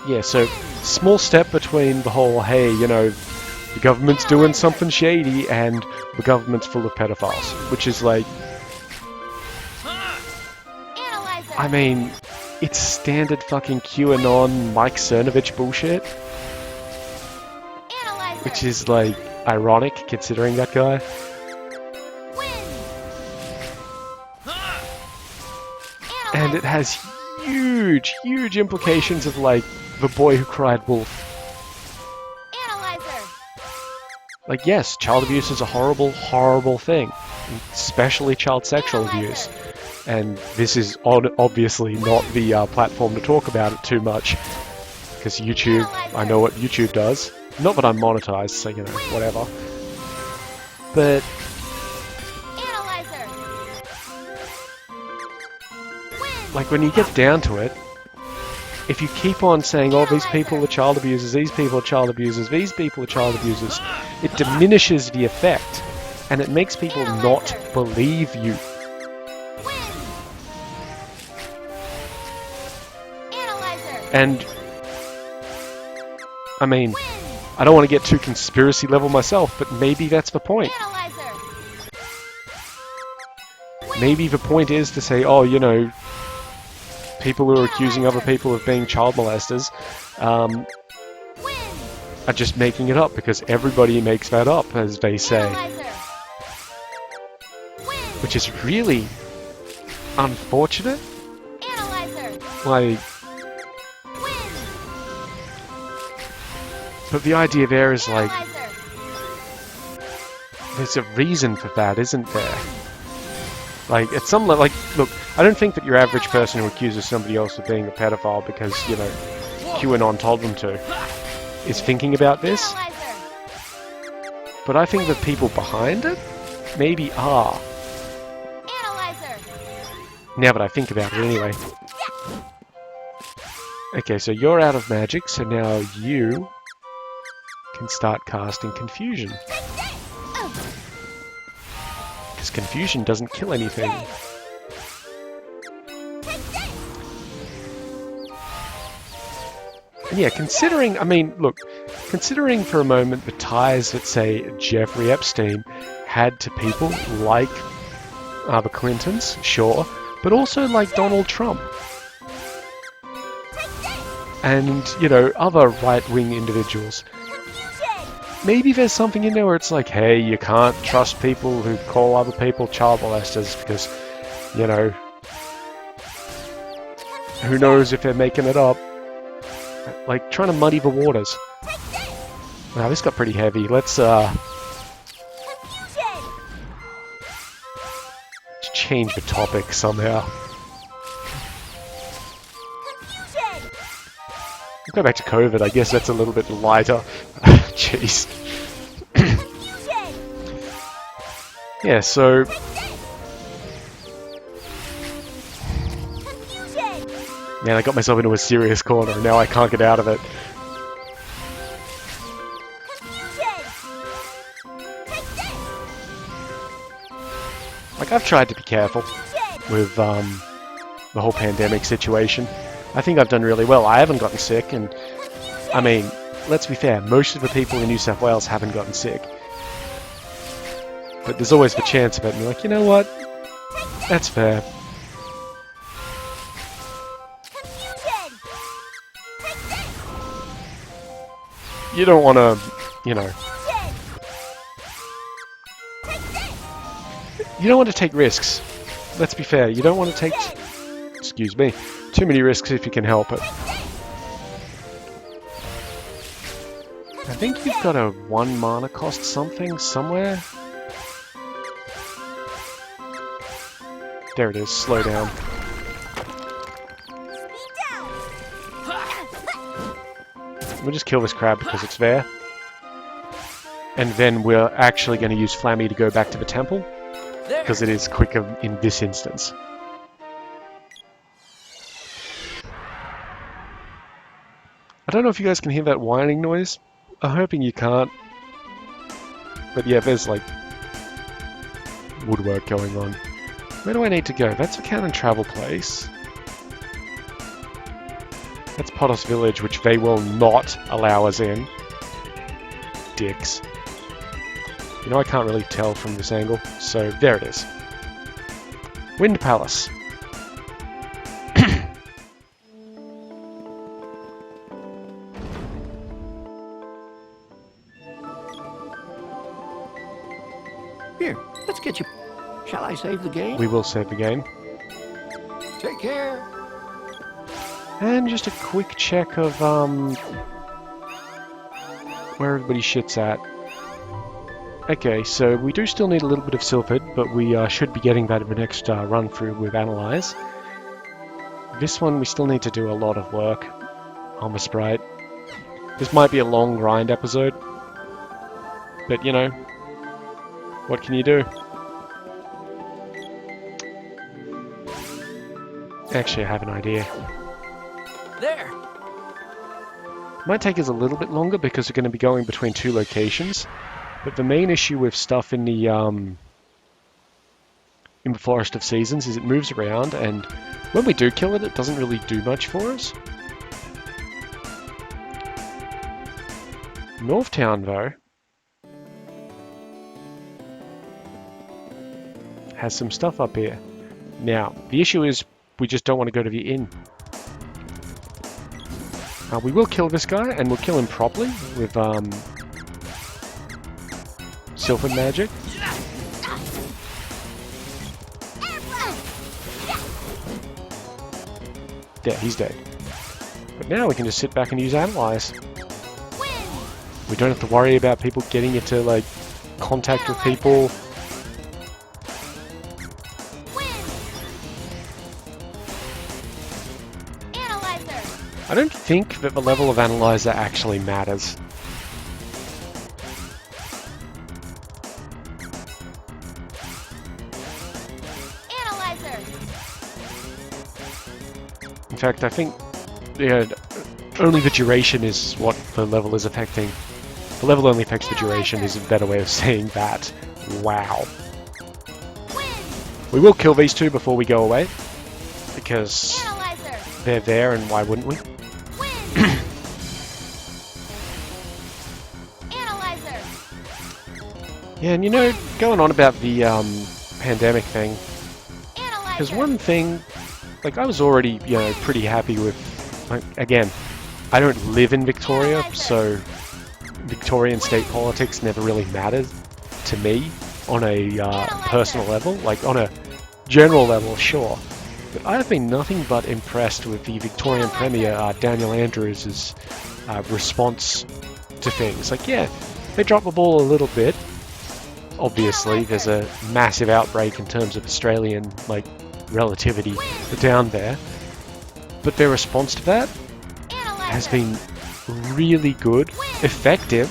Yeah, so small step between the whole, hey, you know, the government's doing something shady and the government's full of pedophiles, which is like, I mean, it's standard fucking QAnon Mike Cernovich bullshit, which is like ironic considering that guy. And it has huge, huge implications of like the boy who cried wolf. Like, yes, child abuse is a horrible, horrible thing, especially child sexual abuse. And this is obviously not the platform to talk about it too much, because YouTube, I know what YouTube does. Not that I'm monetized, so, you know, whatever. But like, when you get down to it, if you keep on saying, oh, these people are child abusers, these people are child abusers, these people are child abusers, it diminishes the effect, and it makes people not believe you. And, I mean, I don't want to get too conspiracy level myself, but maybe that's the point. Maybe the point is to say, oh, you know, people who are accusing other people of being child molesters are just making it up because everybody makes that up, as they say. Which is really unfortunate. Like, but the idea there is like, there's a reason for that, isn't there? Like, at some level, like, look, I don't think that your average person who accuses somebody else of being a pedophile because, you know, QAnon told them to, is thinking about this. But I think the people behind it maybe are. Now that I think about it anyway. Okay, so you're out of magic, so now you can start casting Confusion. Because Confusion doesn't kill anything. And yeah, considering, I mean, look, considering for a moment the ties that, say, Jeffrey Epstein had to people like the Clintons, sure, but also like Donald Trump. And, you know, other right-wing individuals. Maybe there's something in there where it's like, hey, you can't trust people who call other people child molesters because, you know, who knows if they're making it up. Like, trying to muddy the waters. Wow, this got pretty heavy. Let's change the topic somehow. Go back to COVID, I guess that's a little bit lighter. Jeez. Yeah, so... Man, I got myself into a serious corner, and now I can't get out of it. Like, I've tried to be careful with the whole pandemic situation. I think I've done really well. I haven't gotten sick, and I mean, let's be fair, most of the people in New South Wales haven't gotten sick. But there's always the chance of it, and you're like, you know what? That's fair. You don't want to, you know... You don't want to take risks. Let's be fair, you don't want to take... Excuse me. Too many risks if you can help it. I think you've got a 1 mana cost something somewhere. There it is, slow down. We'll just kill this crab because it's there. And then we're actually going to use Flammy to go back to the temple. Because it is quicker in this instance. I don't know if you guys can hear that whining noise. I'm hoping you can't. But yeah, there's like woodwork going on. Where do I need to go? That's a canon travel place. That's Potos Village, which they will not allow us in. Dicks. You know, I can't really tell from this angle, so there it is. Wind Palace. Here, let's get you. Shall I save the game? We will save the game. Take care. And just a quick check of where everybody shit's at. Okay, so we do still need a little bit of Silphid, but we should be getting that in the next run through with Analyze. This one we still need to do a lot of work on the sprite. This might be a long grind episode, but you know, what can you do? Actually, I have an idea. There! Might take us a little bit longer because we're going to be going between 2 locations. But the main issue with stuff in the Forest of Seasons is it moves around, and when we do kill it, it doesn't really do much for us. Northtown, though, has some stuff up here. Now, the issue is we just don't want to go to the inn. We will kill this guy, and we'll kill him properly with Sylphin magic. Yeah, he's dead. But now we can just sit back and use Analyze. We don't have to worry about people getting into, like, contact with people. I don't think that the level of Analyzer actually matters. In fact, I think only the duration is what the level is affecting. The level only affects the duration is a better way of saying that. Wow. We will kill these 2 before we go away, because they're there and why wouldn't we? Yeah, and you know, going on about the pandemic thing, there's Analyzer. one thing, like I was already, you know, pretty happy with, like, again, I don't live in Victoria, so Victorian state politics never really mattered to me on a personal level, like on a general level, sure. But I've been nothing but impressed with the Victorian Premier, Daniel Andrews' response to things. Like, yeah, they drop the ball a little bit. Obviously, there's a massive outbreak in terms of Australian, like, relativity down there. But their response to that has been really good, effective,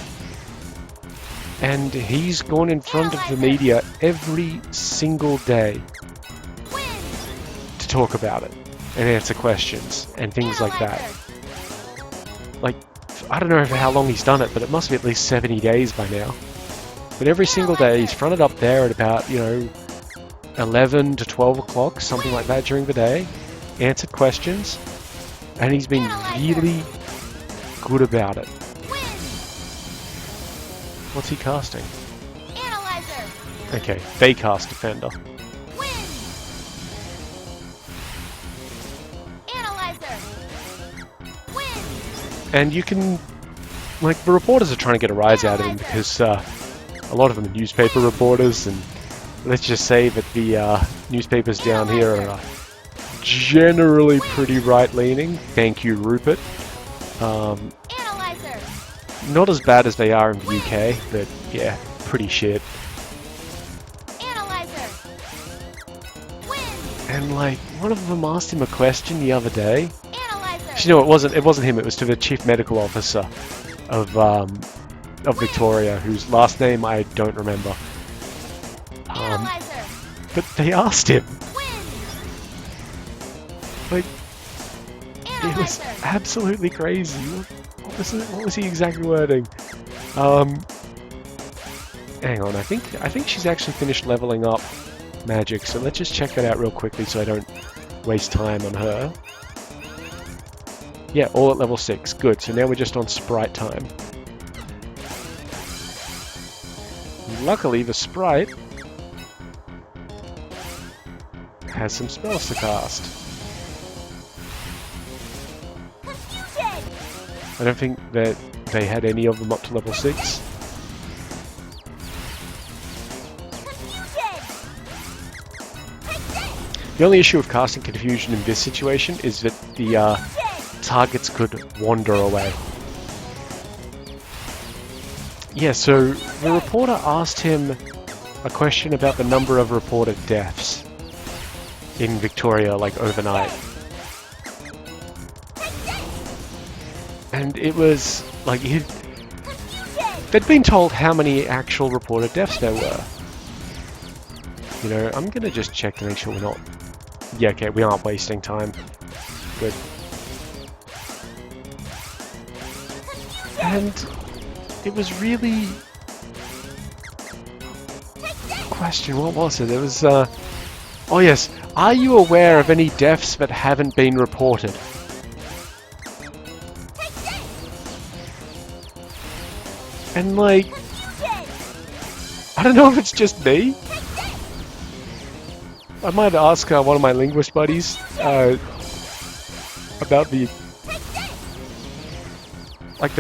and he's gone in front of the media every single day to talk about it and answer questions and things like that. Like, I don't know for how long he's done it, but it must be at least 70 days by now. But every single day he's fronted up there at about, you know, 11 to 12 o'clock, something like that during the day, answered questions, and he's been really good about it. What's he casting? Analyzer. Okay, they cast Defender. Analyzer. And you can, like, the reporters are trying to get a rise out of him because a lot of them are newspaper reporters, and let's just say that the newspapers down here are generally pretty right-leaning. Thank you, Rupert. Analyzer. Not as bad as they are in the UK, but yeah, pretty shit. Analyzer. And like, one of them asked him a question the other day. Analyzer. Actually, no, it wasn't him. It was to the chief medical officer of Victoria, whose last name I don't remember. Analyzer. But they asked him. Like, it was Analyzer. absolutely crazy. What was he exactly wording? Hang on, I think she's actually finished leveling up magic, so let's just check that out real quickly so I don't waste time on her. Yeah, all at level 6. Good, so now we're just on sprite time. Luckily, the sprite has some spells to cast. I don't think that they had any of them up to level 6. The only issue of casting Confusion in this situation is that the targets could wander away. Yeah, so the reporter asked him a question about the number of reported deaths in Victoria, like overnight. And it was like they'd been told how many actual reported deaths there were. You know, I'm gonna just check to make sure we're not. Yeah, okay, we aren't wasting time. Good. And it was really. Question, what was it? It was. Oh yes. Are you aware of any deaths that haven't been reported? And like, I don't know if it's just me. I might ask one of my linguist buddies about the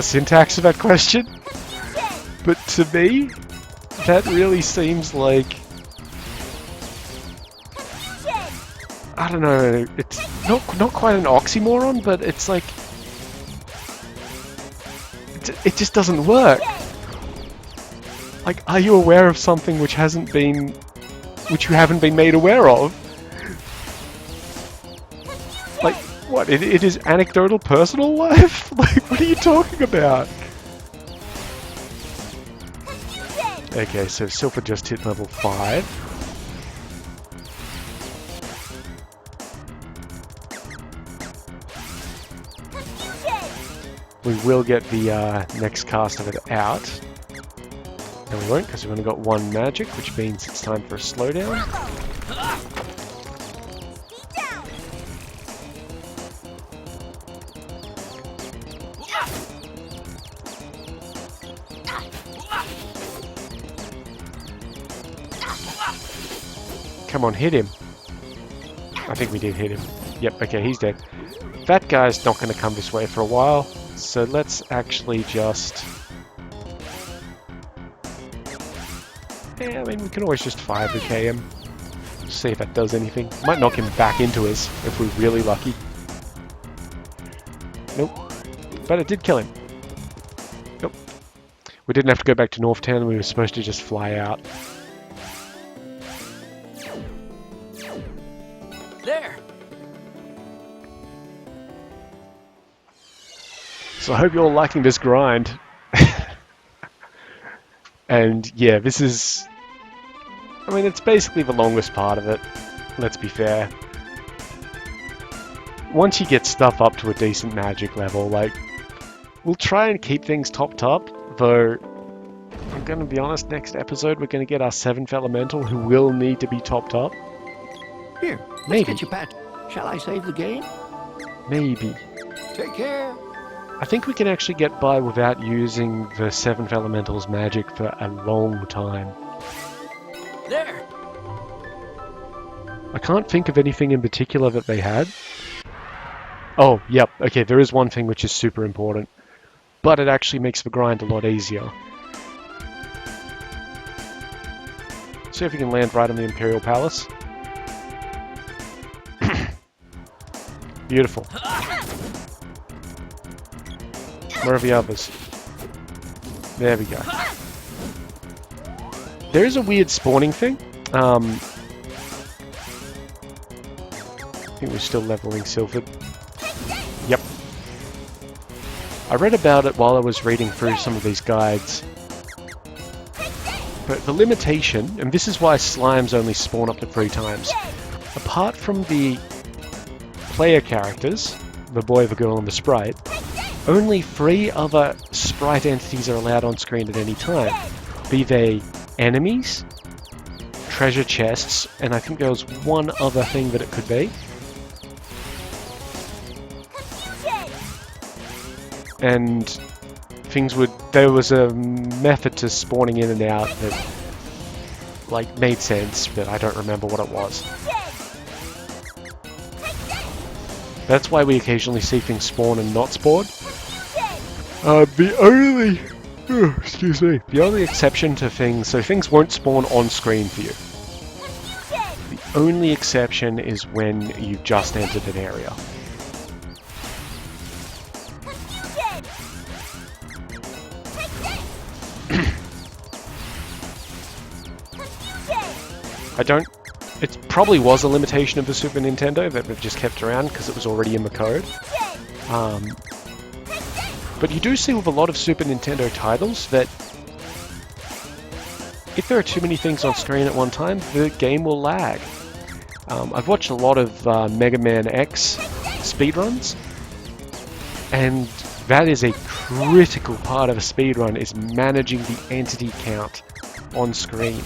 syntax of that question. But to me, that really seems like, I don't know. It's not quite an oxymoron, but it's like it just doesn't work. Like, are you aware of something which you haven't been made aware of? Like, what? It is anecdotal personal life? Like, what are you talking about? Okay, so Silver just hit level 5. We will get the next cast of it out. No, we won't, because we've only got one magic, which means it's time for a slowdown. Come on, hit him. I think we did hit him. Yep, okay, he's dead. That guy's not going to come this way for a while, so let's actually just... Yeah, I mean, we can always just fire bouquet him. See if that does anything. Might knock him back into us if we're really lucky. Nope. But it did kill him. Nope. We didn't have to go back to North Town, we were supposed to just fly out. There. So I hope you're all liking this grind. And yeah, this is... I mean, it's basically the longest part of it, let's be fair. Once you get stuff up to a decent magic level, like, we'll try and keep things top, though I'm gonna be honest, next episode we're gonna get our 7th elemental who will need to be topped up. Here, let's Maybe. get you patched. Shall I save the game? Maybe. Take care. I think we can actually get by without using the 7th elemental's magic for a long time. There. I can't think of anything in particular that they had. Oh, yep, okay, there is one thing which is super important. But it actually makes the grind a lot easier. See if we can land right on the Imperial Palace. Beautiful. Where are the others? There we go. There is a weird spawning thing. I think we're still leveling Silvered. Yep. I read about it while I was reading through some of these guides. But the limitation, and this is why slimes only spawn up to 3 times, apart from the player characters, the boy, the girl, and the sprite, only 3 other sprite entities are allowed on screen at any time. Be they enemies, treasure chests, and I think there was one other thing that it could be. And things would... There was a method to spawning in and out that, like, made sense, but I don't remember what it was. That's why we occasionally see things spawn and not spawn. The only... Oh, excuse me. The only exception to things... So things won't spawn on screen for you. The only exception is when you've just entered an area. I don't... It probably was a limitation of the Super Nintendo that they've just kept around because it was already in the code. But you do see with a lot of Super Nintendo titles that if there are too many things on screen at one time, the game will lag. I've watched a lot of Mega Man X speedruns, and that is a critical part of a speedrun, is managing the entity count on screen.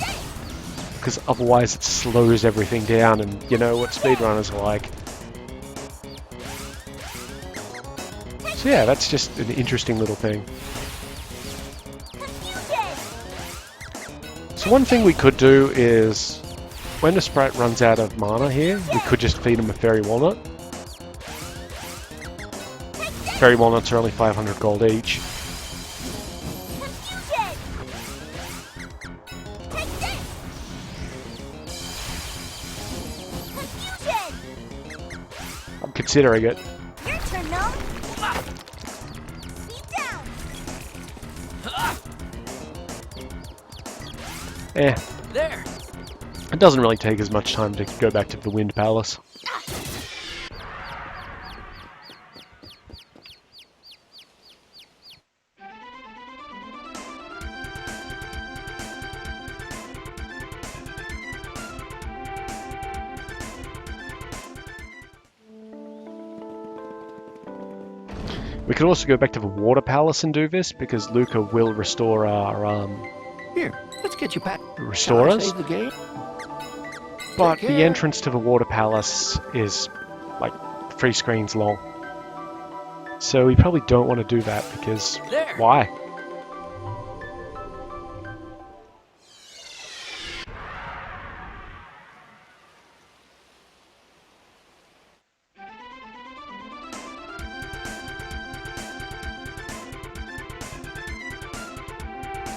Because otherwise it slows everything down, and you know what speedrunners are like. So yeah, that's just an interesting little thing. So one thing we could do is, when the sprite runs out of mana here, we could just feed him a fairy walnut. Fairy walnuts are only 500 gold each. I'm considering it. Your turn, no? Beat down. There. It doesn't really take as much time to go back to the Wind Palace. We could also go back to the Water Palace and do this, because Luca will restore our, Here, let's get you pat. restore Shall I us. save the game? But Take the care. entrance to the Water Palace is, like, 3 screens long. So we probably don't want to do that, because There. why?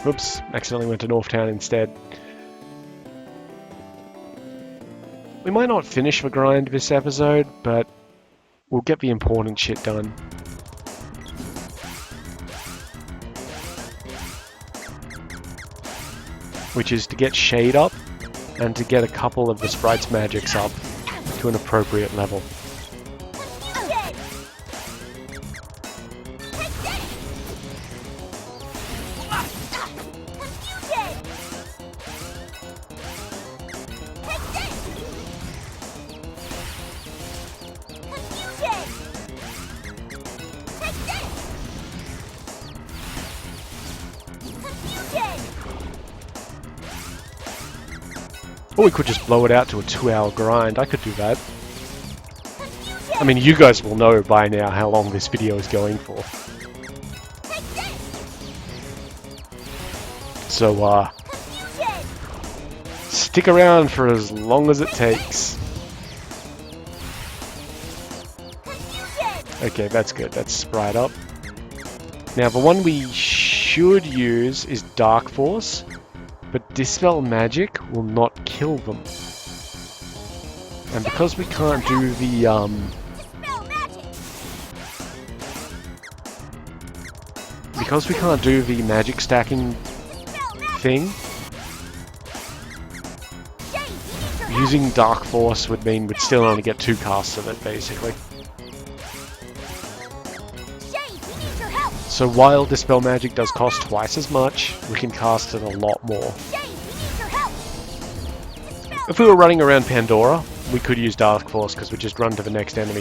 Oops, accidentally went to North Town instead. We might not finish the grind this episode, but we'll get the important shit done. Which is to get Shade up, and to get a couple of the Sprite's magics up to an appropriate level. Or we could just blow it out to a 2-hour grind. I could do that. I mean, you guys will know by now how long this video is going for. So, stick around for as long as it takes. Okay, that's good. That's Sprite up. Now, the one we should use is Dark Force. But Dispel Magic will not kill them. And because we can't do the, because we can't do the magic stacking thing, using Dark Force would mean we'd still only get 2 casts of it, basically. So while Dispel Magic does cost twice as much, we can cast it a lot more. If we were running around Pandora, we could use Dark Force because we just run to the next enemy.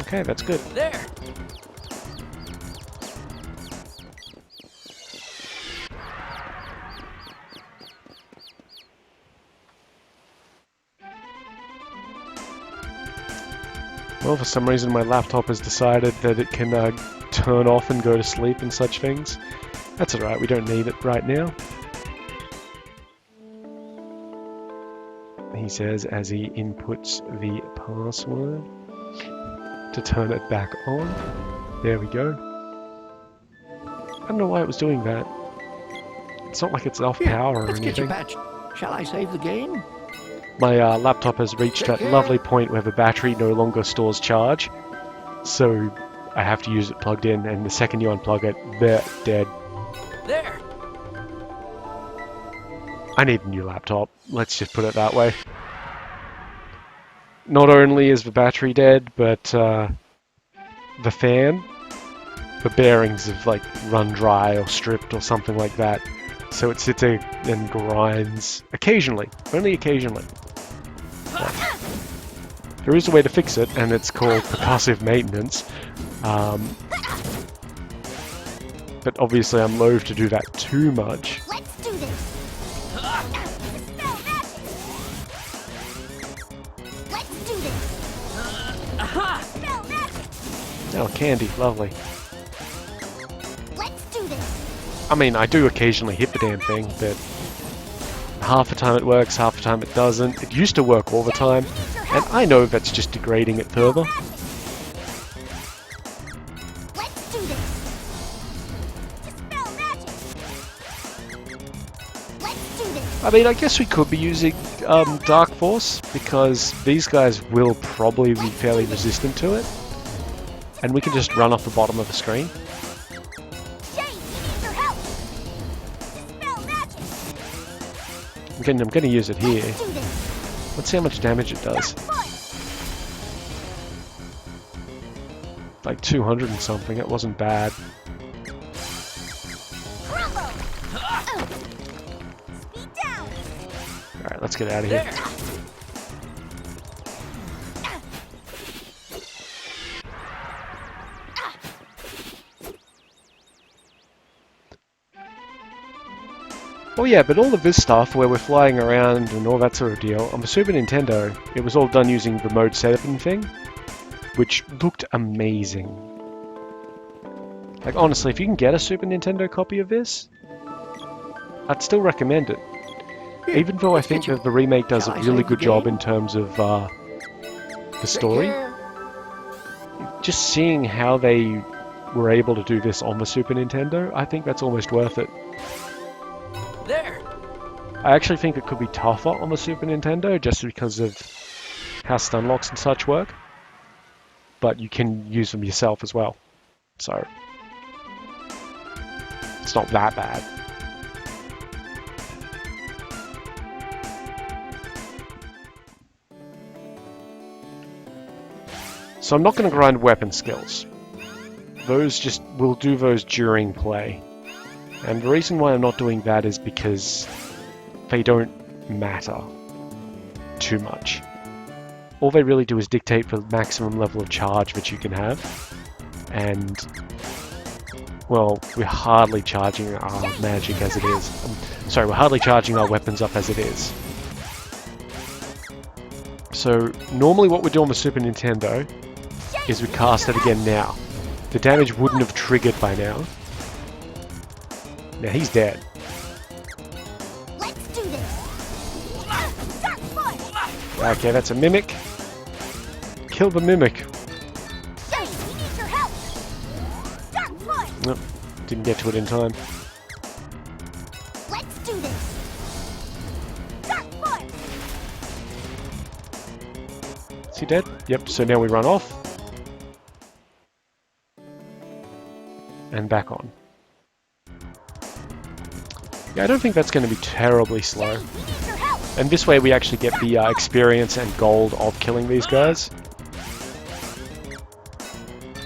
Okay, that's good. There. Well, for some reason my laptop has decided that it can turn off and go to sleep and such things. That's alright, we don't need it right now. He says as he inputs the password to turn it back on. There we go. I don't know why it was doing that. It's not like it's off power or Let's get your anything. patch. Shall I save the game? My laptop has reached that lovely point where the battery no longer stores charge, so I have to use it plugged in, and the second you unplug it, they're dead. There. I need a new laptop, let's just put it that way. Not only is the battery dead, but the fan, the bearings have like run dry or stripped or something like that. So it sits there and grinds occasionally, only occasionally. There is a way to fix it, and it's called percussive maintenance. But obviously I'm loath to do that too much. Let's do this. Let's do this. Oh, candy, lovely. Let's do this. I mean, I do occasionally hit the damn thing, but half the time it works, half the time it doesn't. It used to work all the time, and I know that's just degrading it further. Let's do this. Dispel magic. Let's do this. I mean, I guess we could be using Dark Force, because these guys will probably be fairly resistant to it. And we can just run off the bottom of the screen. Jade, we need your help. Dispel magic. I'm going to use it here. Let's do this. Let's see how much damage it does. Like 200 and something, it wasn't bad. Crumble. Speed down. Alright, let's get out of here. There. Oh yeah, but all of this stuff where we're flying around and all that sort of deal, on the Super Nintendo, it was all done using the mode setting thing, which looked amazing. Like honestly, if you can get a Super Nintendo copy of this, I'd still recommend it. Even though I think that the remake does a really good job in terms of the story. just seeing how they were able to do this on the Super Nintendo, I think that's almost worth it. There. I actually think it could be tougher on the Super Nintendo just because of how stun locks and such work. But you can use them yourself as well. So it's not that bad. So I'm not going to grind weapon skills. We'll do those during play. And the reason why I'm not doing that is because they don't matter too much. All they really do is dictate the maximum level of charge that you can have. And, well, we're hardly charging our magic as it is. Sorry, we're hardly charging our weapons up as it is. So, normally what we do on the Super Nintendo is we cast it again now. The damage wouldn't have triggered by now. Now he's dead. Let's do this. Dark Force. Okay, that's a mimic. Kill the mimic. Shay, we need your help. Dark Force. Nope, didn't get to it in time. Let's do this. Dark Force. Is he dead? Yep, so now we run off. And back on. Yeah, I don't think that's going to be terribly slow. Shay, we need your help. And this way we actually get the experience and gold of killing these guys.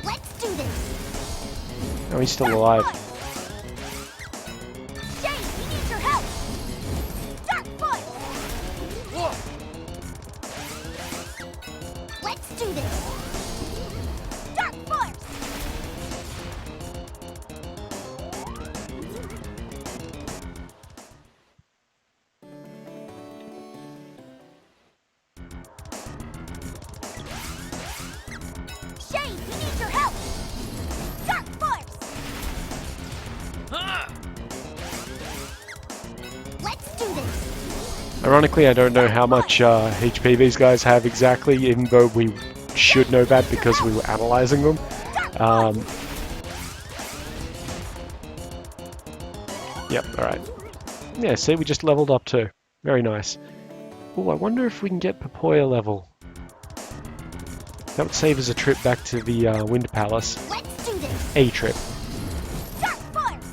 Let's do this. Oh, he's still alive. Shay, we need your help. Dark Force. Whoa. Let's do this. Dark Force. Shay, we need your help. Dark Force. Ah. Let's do this. Ironically, I don't know how much HP these guys have exactly, even though we should know that because we were analyzing them. Yep, alright. Yeah, see, we just leveled up too. Very nice. Oh, I wonder if we can get Papoya level. That would save us a trip back to the Wind Palace. Let's do this. A trip. Dark Force.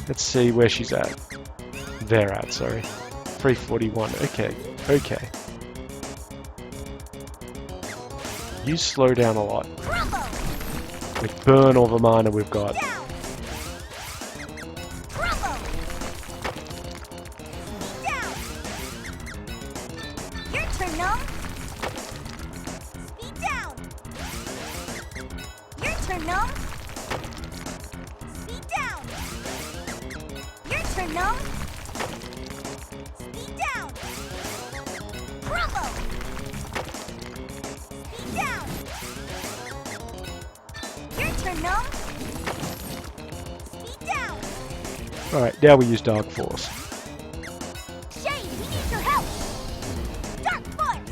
Let's see where she's at. They're at, sorry. 341, okay, okay. You slow down a lot. Crumble. We burn all the mana we've got. Down. Crumble. Speed down. Your turn, Gnome. Speed down. Your turn, Gnome. Speed down. Your turn, Gnome. Speed down. Crumble. Speed down. Your turn, Gnome. Speed down. Alright, now we use Dark Force. Shay, we need your help. Dark Force.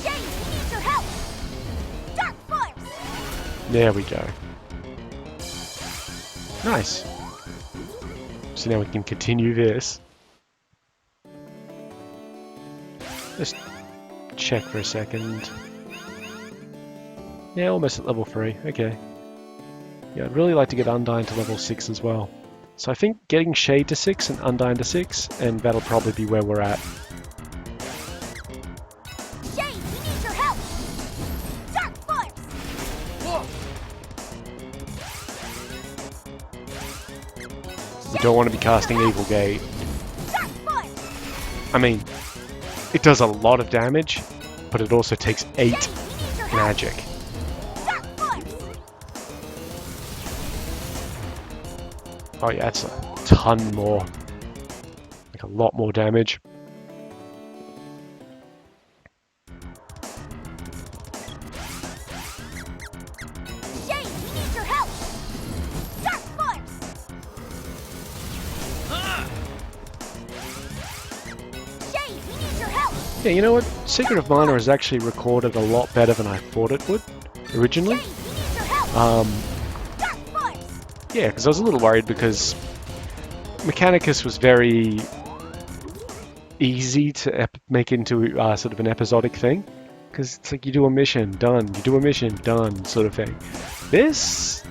Shay, we need your help. Dark Force. There we go. Nice. So now we can continue this. Just check for a second. Yeah, almost at level 3. Okay. Yeah, I'd really like to get Undyne to level 6 as well. So I think getting Shade to 6 and Undyne to 6, and that'll probably be where we're at. Shay, we need your help. Dark Force. Whoa. We don't want to be casting Evil Gate. Dark Force. I mean, it does a lot of damage, but it also takes 8 Shay, we need your help. magic. Dark Force. Oh yeah, that's a ton more. Like a lot more damage. Shay, we need your help. Dark Force. Ah. Shay, we need your help. Yeah, you know what? Secret of Mana is actually recorded a lot better than I thought it would originally. Jay, we need your help. Dark Force. Yeah, because I was a little worried because Mechanicus was very easy to make into sort of an episodic thing. Because it's like you do a mission, done. You do a mission, done, sort of thing. This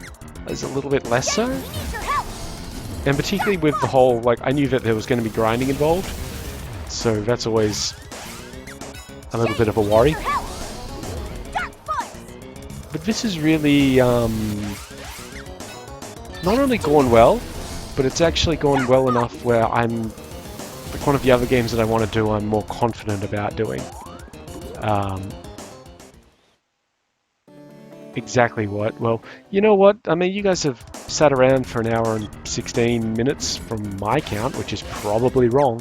is a little bit less so. We need your help. And particularly with the whole, like, I knew that there was going to be grinding involved. So that's always a little bit of a worry. Your help. Dark Force. But this is really not only gone well, but it's actually gone well enough where I'm, like one of the other games that I want to do, I'm more confident about doing. Exactly what? Well, you know what? I mean, you guys have sat around for an hour and 16 minutes from my count, which is probably wrong.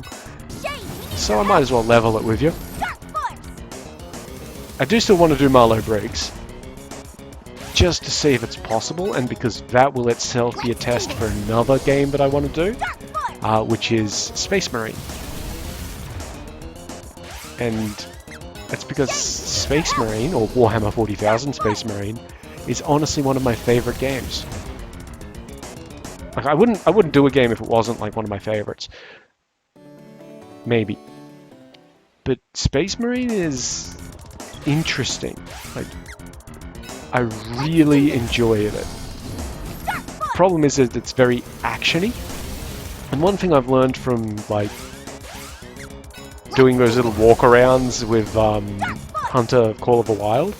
Jay, we need So your I might as well level it with you. Dark Force. I do still want to do Marlow Briggs, just to see if it's possible, and because that will itself be a test for another game that I want to do, Dark Force. which is Space Marine. And that's because Space Marine, or Warhammer 40,000 Space Marine, is honestly one of my favorite games. Like I wouldn't do a game if it wasn't like one of my favorites. Maybe. But Space Marine is interesting. Like I really enjoyed it. Problem is that it's very actiony. And one thing I've learned from like doing those little walkarounds with Hunter Call of the Wild,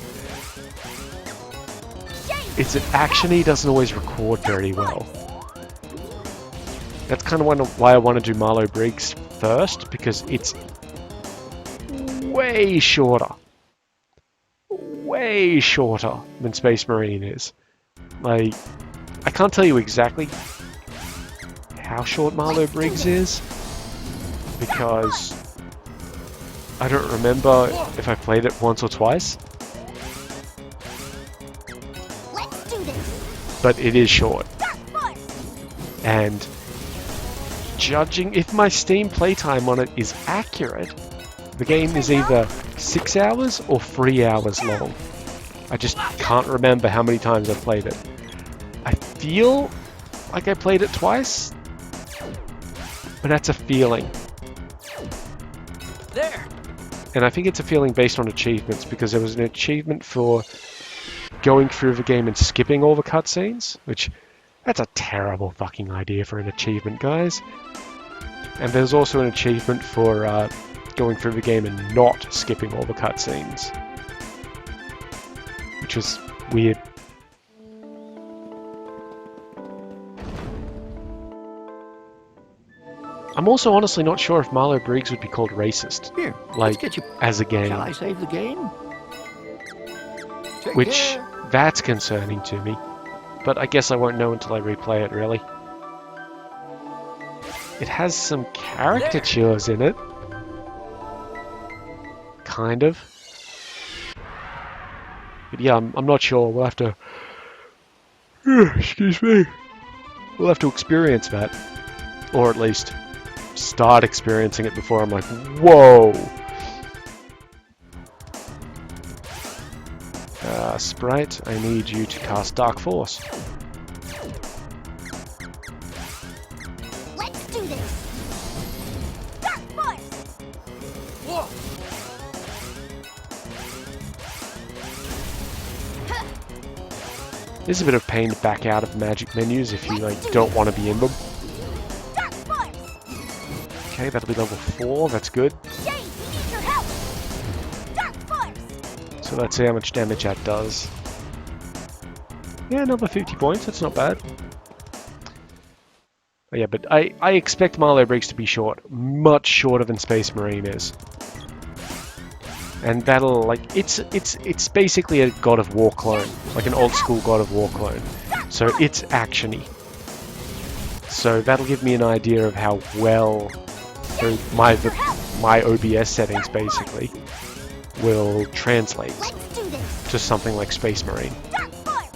is that actiony doesn't always record very well. That's kind of why I want to do Marlow Briggs first, because it's way shorter than Space Marine is. Like, I can't tell you exactly how short Marlow Briggs is, because I don't remember if I played it once or twice, Let's do this. but it is short. Dark Force. And judging if my Steam playtime on it is accurate, the game is either 6 hours or 3 hours long. I just can't remember how many times I've played it. I feel like I played it twice, but that's a feeling. There. And I think it's a feeling based on achievements, because there was an achievement for going through the game and skipping all the cutscenes, which, that's a terrible fucking idea for an achievement, guys. And there's also an achievement for going through the game and not skipping all the cutscenes, which was weird. I'm also honestly not sure if Marlow Briggs would be called racist, Here, like, let's get you. as a game. Shall I save the game? Take Which, care. that's concerning to me. But I guess I won't know until I replay it, really. It has some caricatures in it. Kind of. But yeah, I'm not sure. We'll have to... Excuse me. We'll have to experience that. Or at least start experiencing it before I'm like, whoa! Sprite, I need you to cast Dark Force. Let's do this. Dark Force. Whoa. There's a bit of pain to back out of magic menus if you like don't want to be in them. Dark Force. Okay, that'll be level 4, that's good. Jay, we need your help. Dark Force. So let's see how much damage that does. Yeah, another 50 points, that's not bad. Oh, yeah, but I expect Marlow Briggs to be short. Much shorter than Space Marine is. And that'll, like, it's basically a God of War clone. Like an old school God of War clone. So it's actiony. So that'll give me an idea of how well my OBS settings basically will translate Let's do this. to something like Space Marine. Dark Force.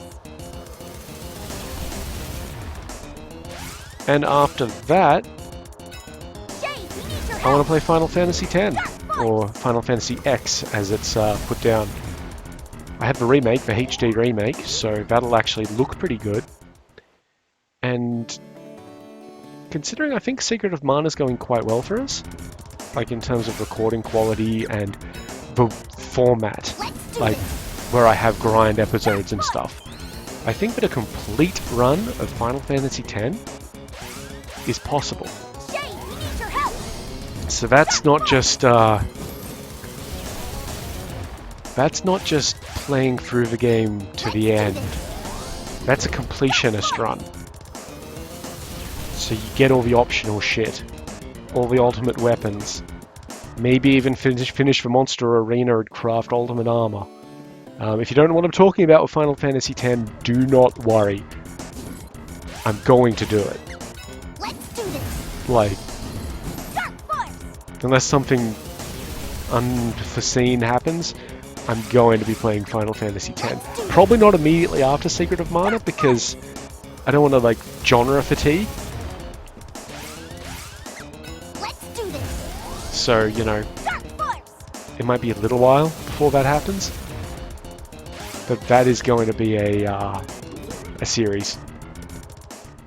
And after that, Jay, we need your I help. want to play Final Fantasy X. Dark Force. or Final Fantasy X as it's put down. I have the remake, the HD remake, so that'll actually look pretty good. And considering I think Secret of Mana's going quite well for us, like in terms of recording quality and the format, like where I have grind episodes and stuff. I think that a complete run of Final Fantasy X is possible. So that's not just playing through the game to the end. That's a completionist run. So you get all the optional shit, all the ultimate weapons, maybe even finish the monster arena and craft ultimate armor. If you don't know what I'm talking about with Final Fantasy X, do not worry. I'm going to do it. Let's do this. Like, Dark Force. unless something unforeseen happens, I'm going to be playing Final Fantasy X. Probably not immediately after Secret of Mana, because I don't want to, like, genre fatigue. Let's do this. So, you know, Dark Force. it might be a little while before that happens. But that is going to be a series.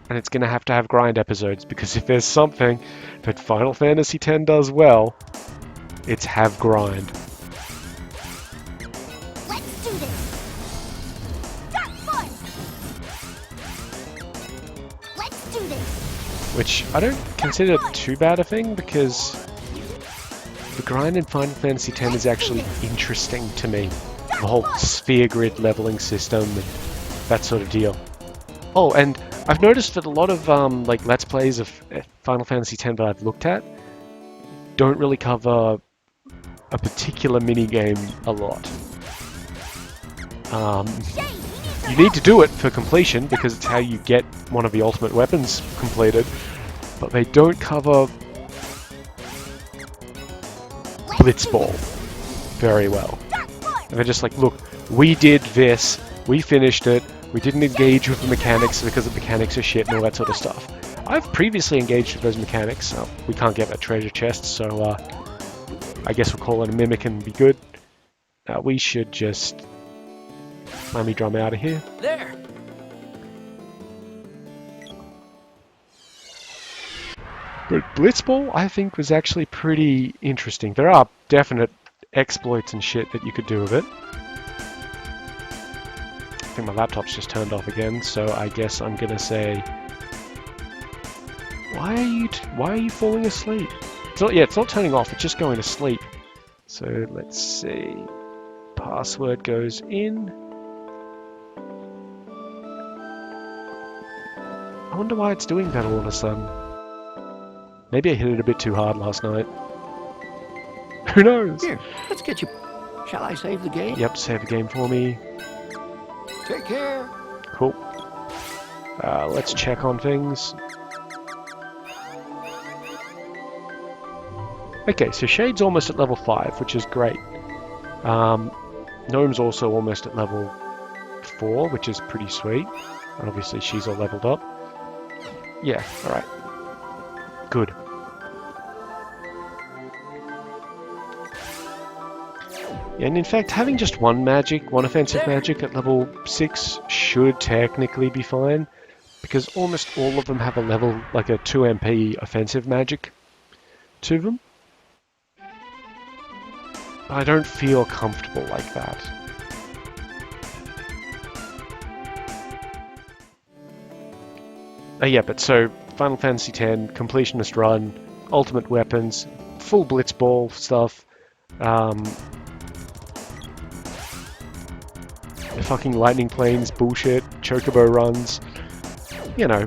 And it's going to have grind episodes, because if there's something that Final Fantasy X does well, it's have grind. Let's do this. Dark Force. Let's do this. Which I don't consider too bad a thing, because the grind in Final Fantasy X is actually interesting to me. The whole sphere grid leveling system and that sort of deal. Oh, and I've noticed that a lot of like Let's Plays of Final Fantasy X that I've looked at don't really cover a particular minigame a lot. You need to do it for completion, because it's how you get one of the ultimate weapons completed, but they don't cover Blitzball very well. And they're just like, look, we did this, we finished it, we didn't engage with the mechanics because the mechanics are shit and all that sort of stuff. I've previously engaged with those mechanics. We can't get that treasure chest, so I guess we'll call it a mimic and be good. We should just let me drum out of here. There. But Blitzball, I think, was actually pretty interesting. There are definite exploits and shit that you could do with it. I think my laptop's just turned off again, so I guess I'm gonna say, why are you falling asleep? It's not turning off, it's just going to sleep. So let's see. Password goes in. I wonder why it's doing that all of a sudden. Maybe I hit it a bit too hard last night. Who knows? Here, let's get you. Shall I save the game? Yep, save the game for me. Take care. Cool. Let's check on things. Okay, so Shade's almost at level 5, which is great. Gnome's also almost at level 4, which is pretty sweet. And obviously she's all leveled up. Yeah, alright. Good. Yeah, and in fact, having just one offensive magic at level 6 should technically be fine, because almost all of them have a level, like a 2 MP offensive magic to them. But I don't feel comfortable like that. Yeah, but so, Final Fantasy X, completionist run, ultimate weapons, full blitzball stuff, the fucking lightning planes bullshit, chocobo runs, you know,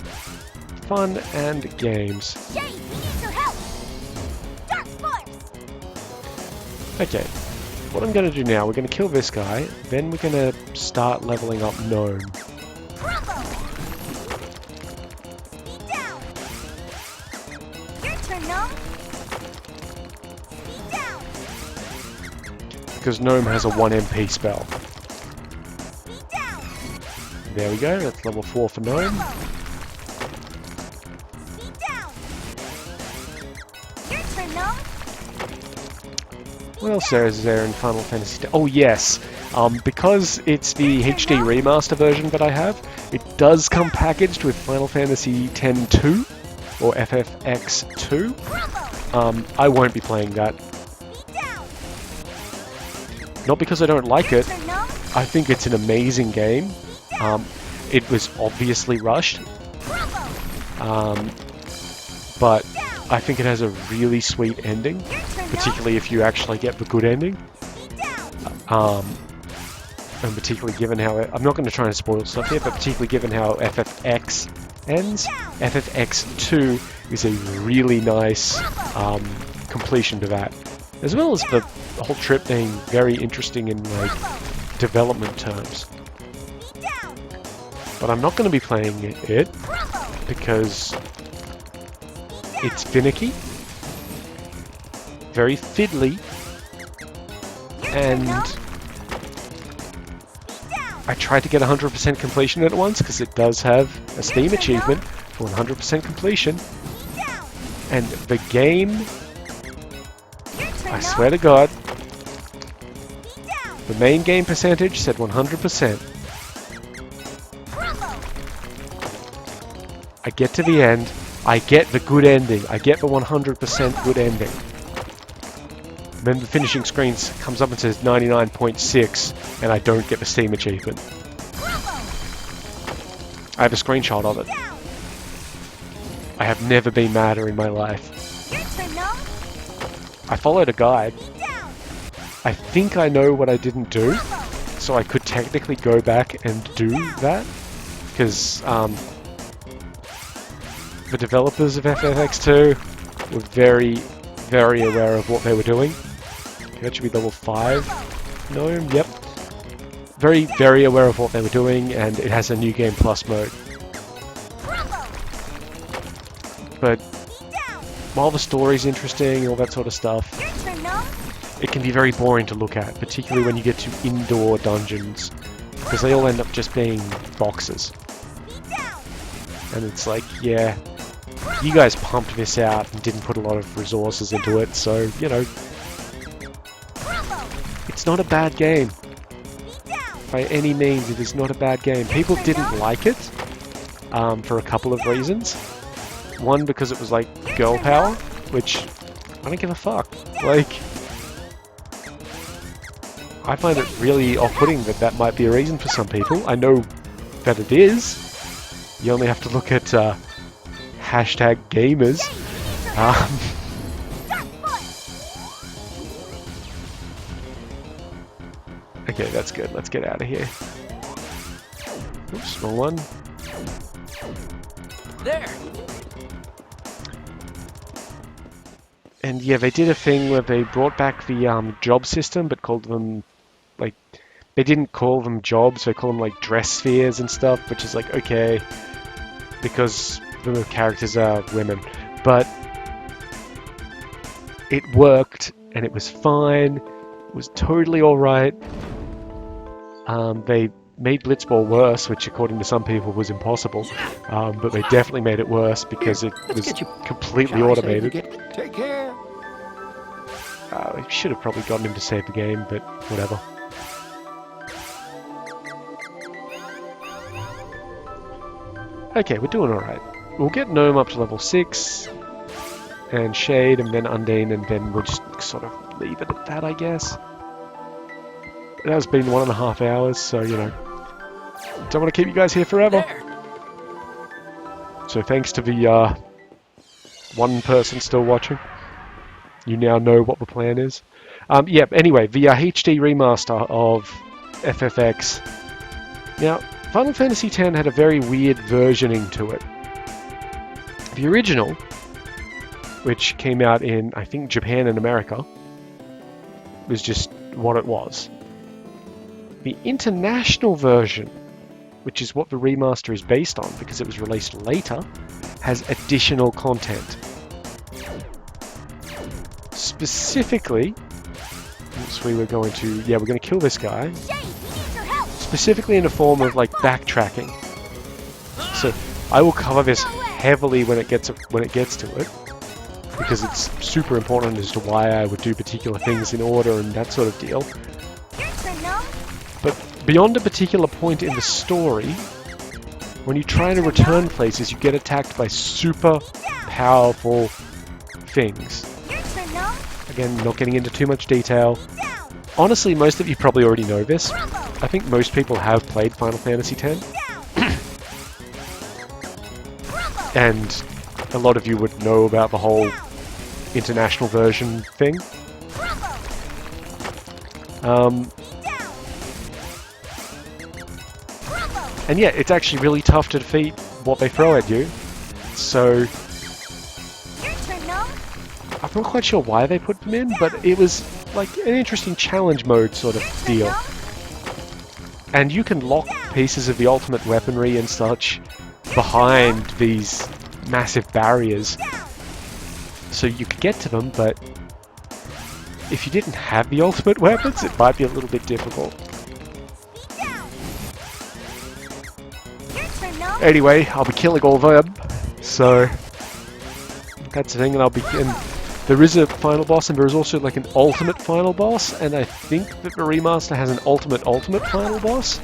fun and games. Jay, we need your help. Dark Force. Okay, what I'm going to do now, we're going to kill this guy, then we're going to start leveling up Gnome. Crumble. Speed down. Your turn, Gnome. Speed down. Because Gnome has a 1 MP spell. Speed down. There we go, that's level 4 for Gnome. Speed down. Your turn, Gnome. What else is there in Final Fantasy X? Oh yes, because it's the HD remaster version that I have, it does come packaged with Final Fantasy X-2 or FFX2. I won't be playing that. Not because I don't like it. I think it's an amazing game. It was obviously rushed. But I think it has a really sweet ending, particularly if you actually get the good ending. And particularly given how I'm not going to try and spoil stuff here, but particularly given how FFX ends, FFX2 is a really nice completion to that, as well as the whole trip being very interesting in like development terms. But I'm not going to be playing it because it's finicky, very fiddly, and I tried to get 100% completion at once because it does have a Steam achievement for 100% completion. And the game, I swear to God, the main game percentage said 100%. I get to the end, I get the good ending, I get the 100% good ending. Then the finishing screen comes up and says 99.6, and I don't get the Steam achievement. I have a screenshot of it. I have never been madder in my life. I followed a guide. I think I know what I didn't do, so I could technically go back and do that, because the developers of FFX2 were very, very aware of what they were doing. Okay, that should be level 5 gnome, yep. Very, very aware of what they were doing, and it has a New Game Plus mode. But while the story's interesting and all that sort of stuff, it can be very boring to look at, particularly when you get to indoor dungeons, because they all end up just being boxes. And it's like, yeah, you guys pumped this out and didn't put a lot of resources into it, so, you know, it's not a bad game. By any means, it is not a bad game. People didn't like it for a couple of reasons. One, because it was like girl power, which I don't give a fuck. Like, I find it really off-putting that that might be a reason for some people. I know that it is. You only have to look at hashtag gamers. Okay, that's good. Let's get out of here. Oops, small one. There. And yeah, they did a thing where they brought back the job system, but called them, like, they didn't call them jobs, they call them like dress spheres and stuff, which is like, okay, because the characters are women. But it worked, and it was fine, it was totally alright. They made Blitzball worse, which according to some people was impossible, but they definitely made it worse because it was completely automated. Take care. I should have probably gotten him to save the game, but whatever. Okay, we're doing alright. We'll get Gnome up to level 6, and Shade, and then Undine, and then we'll just sort of leave it at that, I guess. It has been 1.5 hours, so, you know, don't want to keep you guys here forever. There. So thanks to the one person still watching. You now know what the plan is. Yeah, anyway, the HD remaster of FFX. Now, Final Fantasy X had a very weird versioning to it. The original, which came out in, I think, Japan and America, was just what it was. The international version, which is what the remaster is based on because it was released later, has additional content. Specifically, we're going to kill this guy. Specifically in the form of like backtracking. So I will cover this heavily when it gets to it. because it's super important as to why I would do particular things in order and that sort of deal. Your turn, Gnome. But beyond a particular point in the story, when you try to return places, you get attacked by super powerful things. Your turn, Gnome. Again, not getting into too much detail. Down. Honestly, most of you probably already know this. Rumble. I think most people have played Final Fantasy X, Down. Rumble. and a lot of you would know about the whole international version thing. Rumble. Um, Down. Rumble. and yeah, it's actually really tough to defeat what they throw at you. So Your turn, Gnome. I'm not quite sure why they put them in, but it was like an interesting challenge mode sort of deal. And you can lock pieces of the ultimate weaponry and such behind these massive barriers. So you could get to them, but if you didn't have the ultimate weapons, it might be a little bit difficult. Speed down. Your turn, Gnome. Anyway, I'll be killing all of them, so that's the thing, and there is a final boss, and there is also like an ultimate final boss, and I think that the remaster has an ultimate final boss.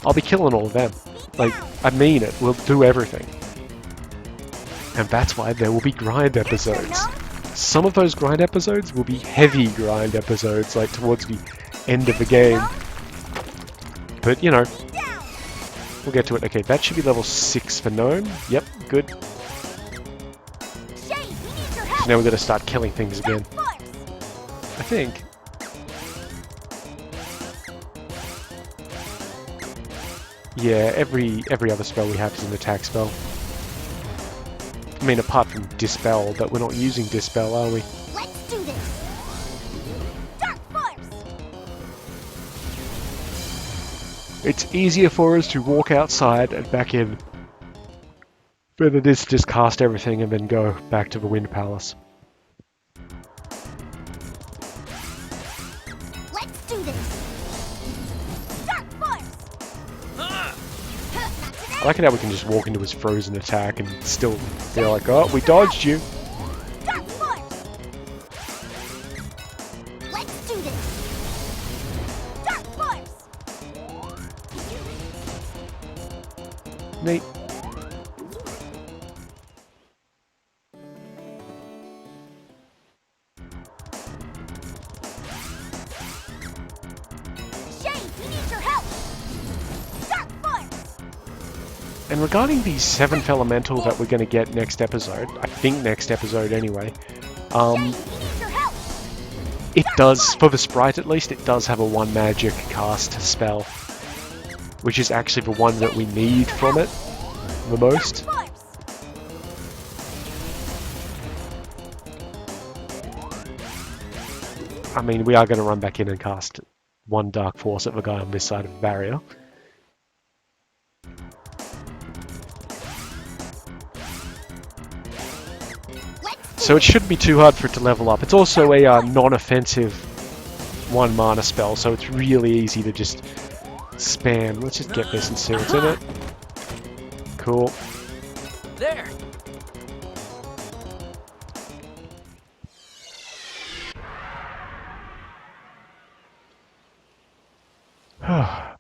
I'll be killing all of them. Like, I mean it, we'll do everything. And that's why there will be grind episodes. Some of those grind episodes will be heavy grind episodes, like towards the end of the game. But, you know, we'll get to it. Okay, that should be level 6 for Gnome. Yep, good. Shay, we need your So help. now we've got to start killing things again. Force. I think. Yeah, every other spell we have is an attack spell. I mean, apart from Dispel, but we're not using Dispel, are we? Let's do this. Dark Force. It's easier for us to walk outside and back in than it is to just cast everything and then go back to the Wind Palace. Let's do this. Dark Force. Ah! Huh, not today. I like it how we can just walk into his frozen attack and still feel like, oh, we dodged you. Dark Force. Let's do this. Dark Force. Neat. Shay, we need your help. Dark Force. And regarding the 7th elemental that we're going to get next episode, I think next episode anyway, Shay, we need your help. it does, for the sprite at least, it does have a 1 magic cast spell, which is actually the one that we need from it the most. Force. I mean, we are going to run back in and cast 1 Dark Force at the guy on this side of the barrier. So it shouldn't be too hard for it to level up. It's also a non-offensive 1 mana spell, so it's really easy to just spam. Let's just get this and see what's in it. Cool. There!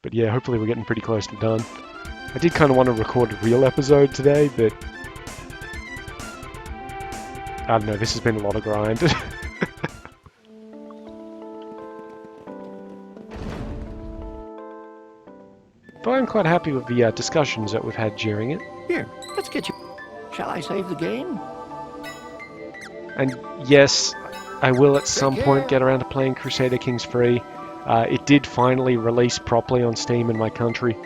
But yeah, hopefully we're getting pretty close to done. I did kind of want to record a real episode today, but I don't know, this has been a lot of grind. But I'm quite happy with the discussions that we've had during it. Here, let's get you. Shall I save the game? And yes, I will at some point get around to playing Crusader Kings 3. It did finally release properly on Steam in my country.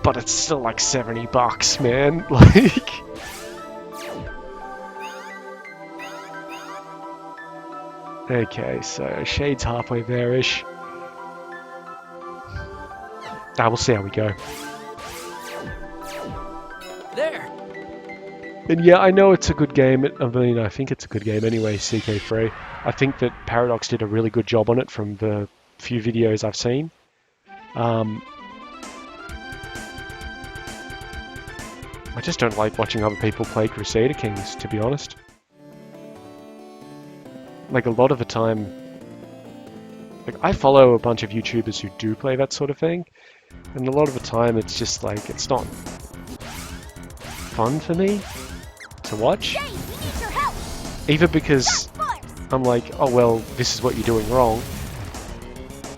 But it's still like $70, man. Like... Okay, so Shade's halfway there-ish. We'll see how we go. There! And yeah, I know it's a good game. I mean, I think it's a good game anyway, CK3. I think that Paradox did a really good job on it from the few videos I've seen. I just don't like watching other people play Crusader Kings, to be honest. Like, a lot of the time... Like, I follow a bunch of YouTubers who do play that sort of thing, and a lot of the time it's just like, it's not fun for me to watch. Jay, we need your help. Either because I'm like, oh well, this is what you're doing wrong,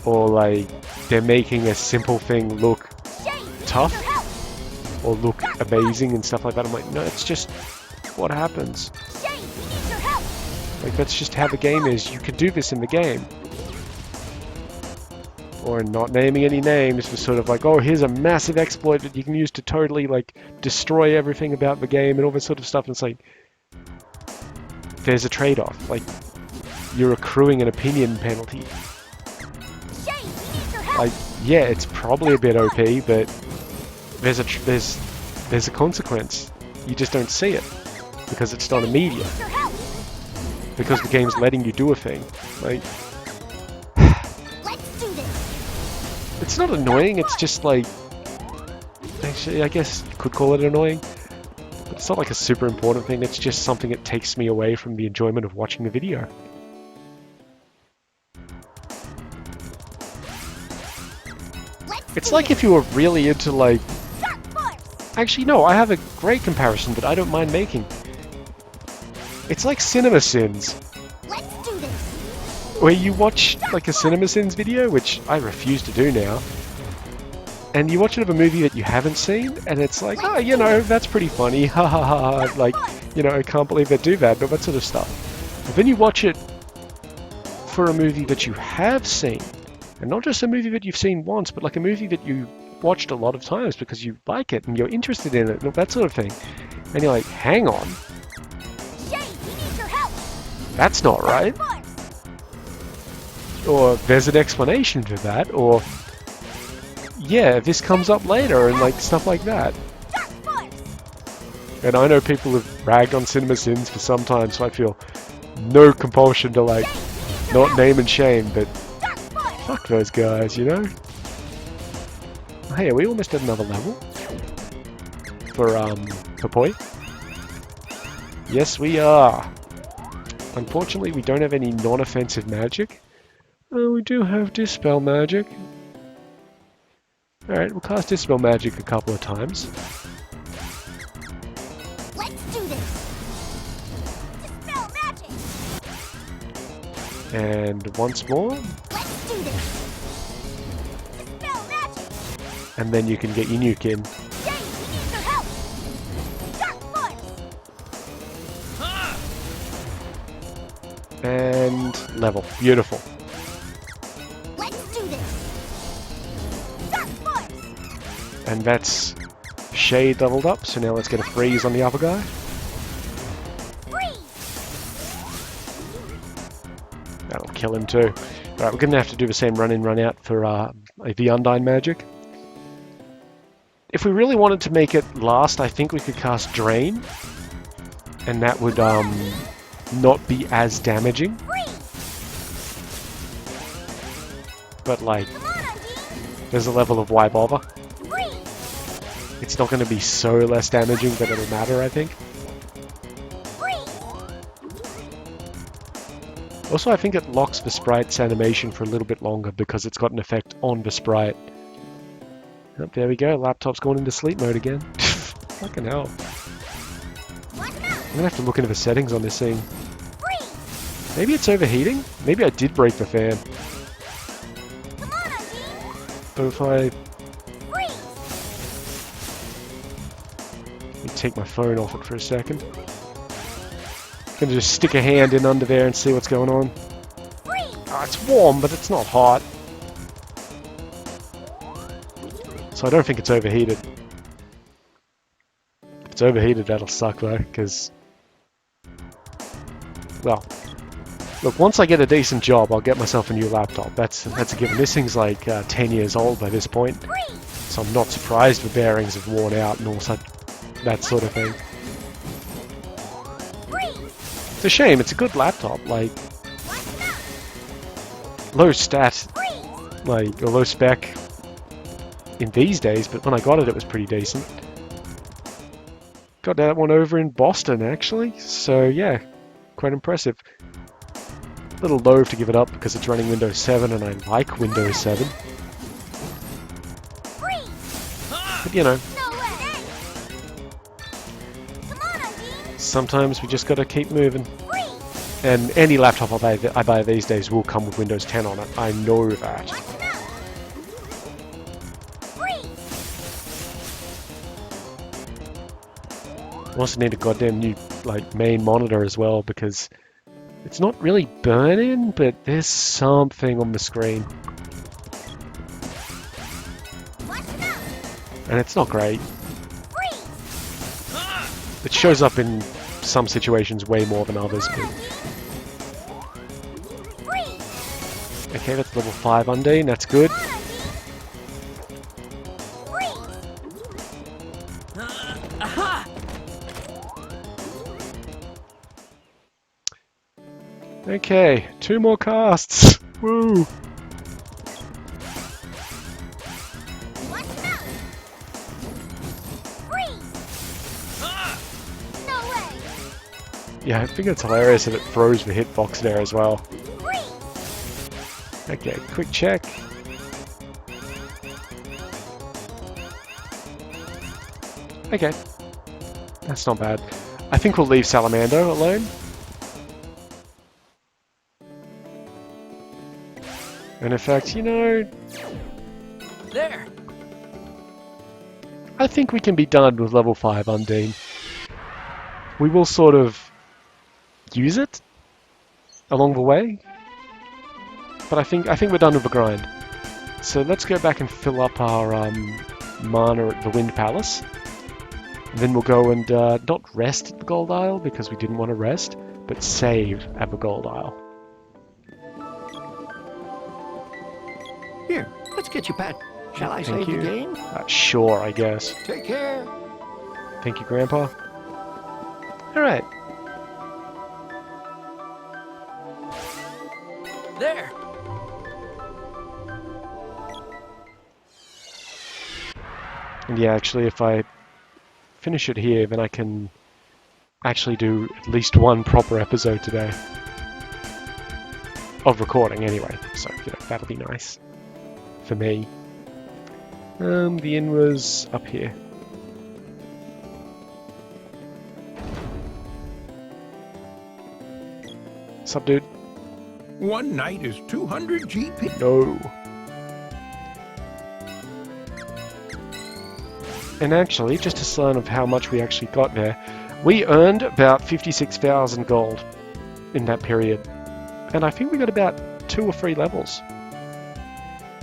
or like, they're making a simple thing look Jay, we need tough, your help. or look amazing and stuff like that. I'm like, no, it's just what happens. Jay, we need your help. Like, that's just how the game is. You can do this in the game. Or not naming any names, was sort of like, oh, here's a massive exploit that you can use to totally, like, destroy everything about the game and all this sort of stuff. And it's like, there's a trade-off. Like, you're accruing an opinion penalty. Jay, we need your help. Like, yeah, it's probably a bit OP, but there's a consequence. You just don't see it because it's not immediate. Your help. Because the game's letting you do a thing. Like, Let's do this. it's not annoying. It's just like, actually, I guess you could call it annoying. But it's not like a super important thing. It's just something that takes me away from the enjoyment of watching the video. It's like if you were really into, like... Actually, no, I have a great comparison that I don't mind making. It's like Cinema Sins, Let's do this. where you watch, like, a Cinema Sins video, which I refuse to do now, and you watch it of a movie that you haven't seen, and it's like, oh, you know, that's pretty funny, ha ha ha, ha, like, you know, I can't believe they do that, but that sort of stuff. But then you watch it for a movie that you have seen, and not just a movie that you've seen once, but like a movie that you watched a lot of times because you like it and you're interested in it, and that sort of thing. And you're like, hang on, Jay, we need your help. that's not right. Or there's an explanation for that, or yeah, this comes up later, and like stuff like that. And I know people have ragged on Cinema Sins for some time, so I feel no compulsion to like not name and shame, but fuck those guys, you know? Hey, are we almost at another level? For Poi? Yes, we are. Unfortunately, we don't have any non-offensive magic. We do have Dispel magic. Alright, we'll cast Dispel magic a couple of times. Let's do this. Dispel magic. And once more, Let's do this. Dispel magic. and then you can get your nuke in. Jay, we need your help. Dark force. And level. Beautiful. Let's do this. Dark force. And that's Shade leveled up, so now let's get a freeze on the other guy. Freeze. That'll kill him too. Alright, we're gonna have to do the same run in, run out for the Undyne magic. If we really wanted to make it last, I think we could cast Drain. And that would not be as damaging. Freeze. But like, Come on, Undine. there's a level of why bother. Freeze. It's not going to be so less damaging that it'll matter, I think. Freeze. Also, I think it locks the sprite's animation for a little bit longer because it's got an effect on the sprite. Oh, there we go, laptop's gone into sleep mode again. Fucking hell. Watch out. I'm gonna have to look into the settings on this thing. Freeze. Maybe it's overheating? Maybe I did break the fan. Come on, Undine. But if I... Freeze. Let me take my phone off it for a second. Gonna just stick a hand in under there and see what's going on. Freeze. Oh, it's warm, but it's not hot. So I don't think it's overheated. If it's overheated, that'll suck though, because... Well, look, once I get a decent job, I'll get myself a new laptop. That's a given. This thing's like 10 years old by this point, Freeze. so I'm not surprised the bearings have worn out and all such, that sort of thing. Freeze. It's a shame, it's a good laptop, like, Watch out. low stat, Freeze. like, or low spec in these days, but when I got it, it was pretty decent. Got that one over in Boston, actually. So yeah, quite impressive. A little loath to give it up because it's running Windows 7 and I like Windows 7. Freeze! But you know, No way! Come on, Undine! sometimes we just gotta keep moving. Freeze! And any laptop I buy these days will come with Windows 10 on it. I know that. What's up? Freeze! I also need a goddamn new main monitor as well because it's not really burning, but there's something on the screen. What's up? And it's not great. Freeze! It shows up in some situations way more than others. Come on, But... Undine! Freeze! Okay, that's level 5 Undine, that's good. Come on, Undine! Freeze! Aha! Okay, 2 more casts. Woo! What's up? Freeze! No way! Yeah, I think it's hilarious that it throws the hitbox there as well. Freeze! Okay, quick check. Okay, that's not bad. I think we'll leave Salamander alone. And in fact, you know, There! I think we can be done with level 5 Undine. We will sort of use it along the way, but I think we're done with the grind. So let's go back and fill up our mana at the Wind Palace. Then we'll go and not rest at the Gold Isle because we didn't want to rest, but save at the Gold Isle. Here, let's get you, Pat. Shall I Thank save you. the game? Sure, I guess. Take care. Thank you, Grandpa. Alright. There! And yeah, actually, if I finish it here, then I can actually do at least one proper episode today. Of recording, anyway. So, you know, that'll be nice. For me. The inn was up here. Sup, dude? One night is 200 GP. No. And actually, just a sign of how much we actually got there, we earned about 56,000 gold in that period. And I think we got about 2 or 3 levels.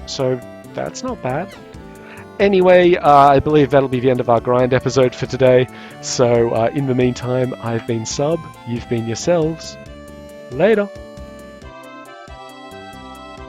So that's not bad. Anyway, I believe that'll be the end of our grind episode for today. So in the meantime, I've been Sub, you've been yourselves. Later.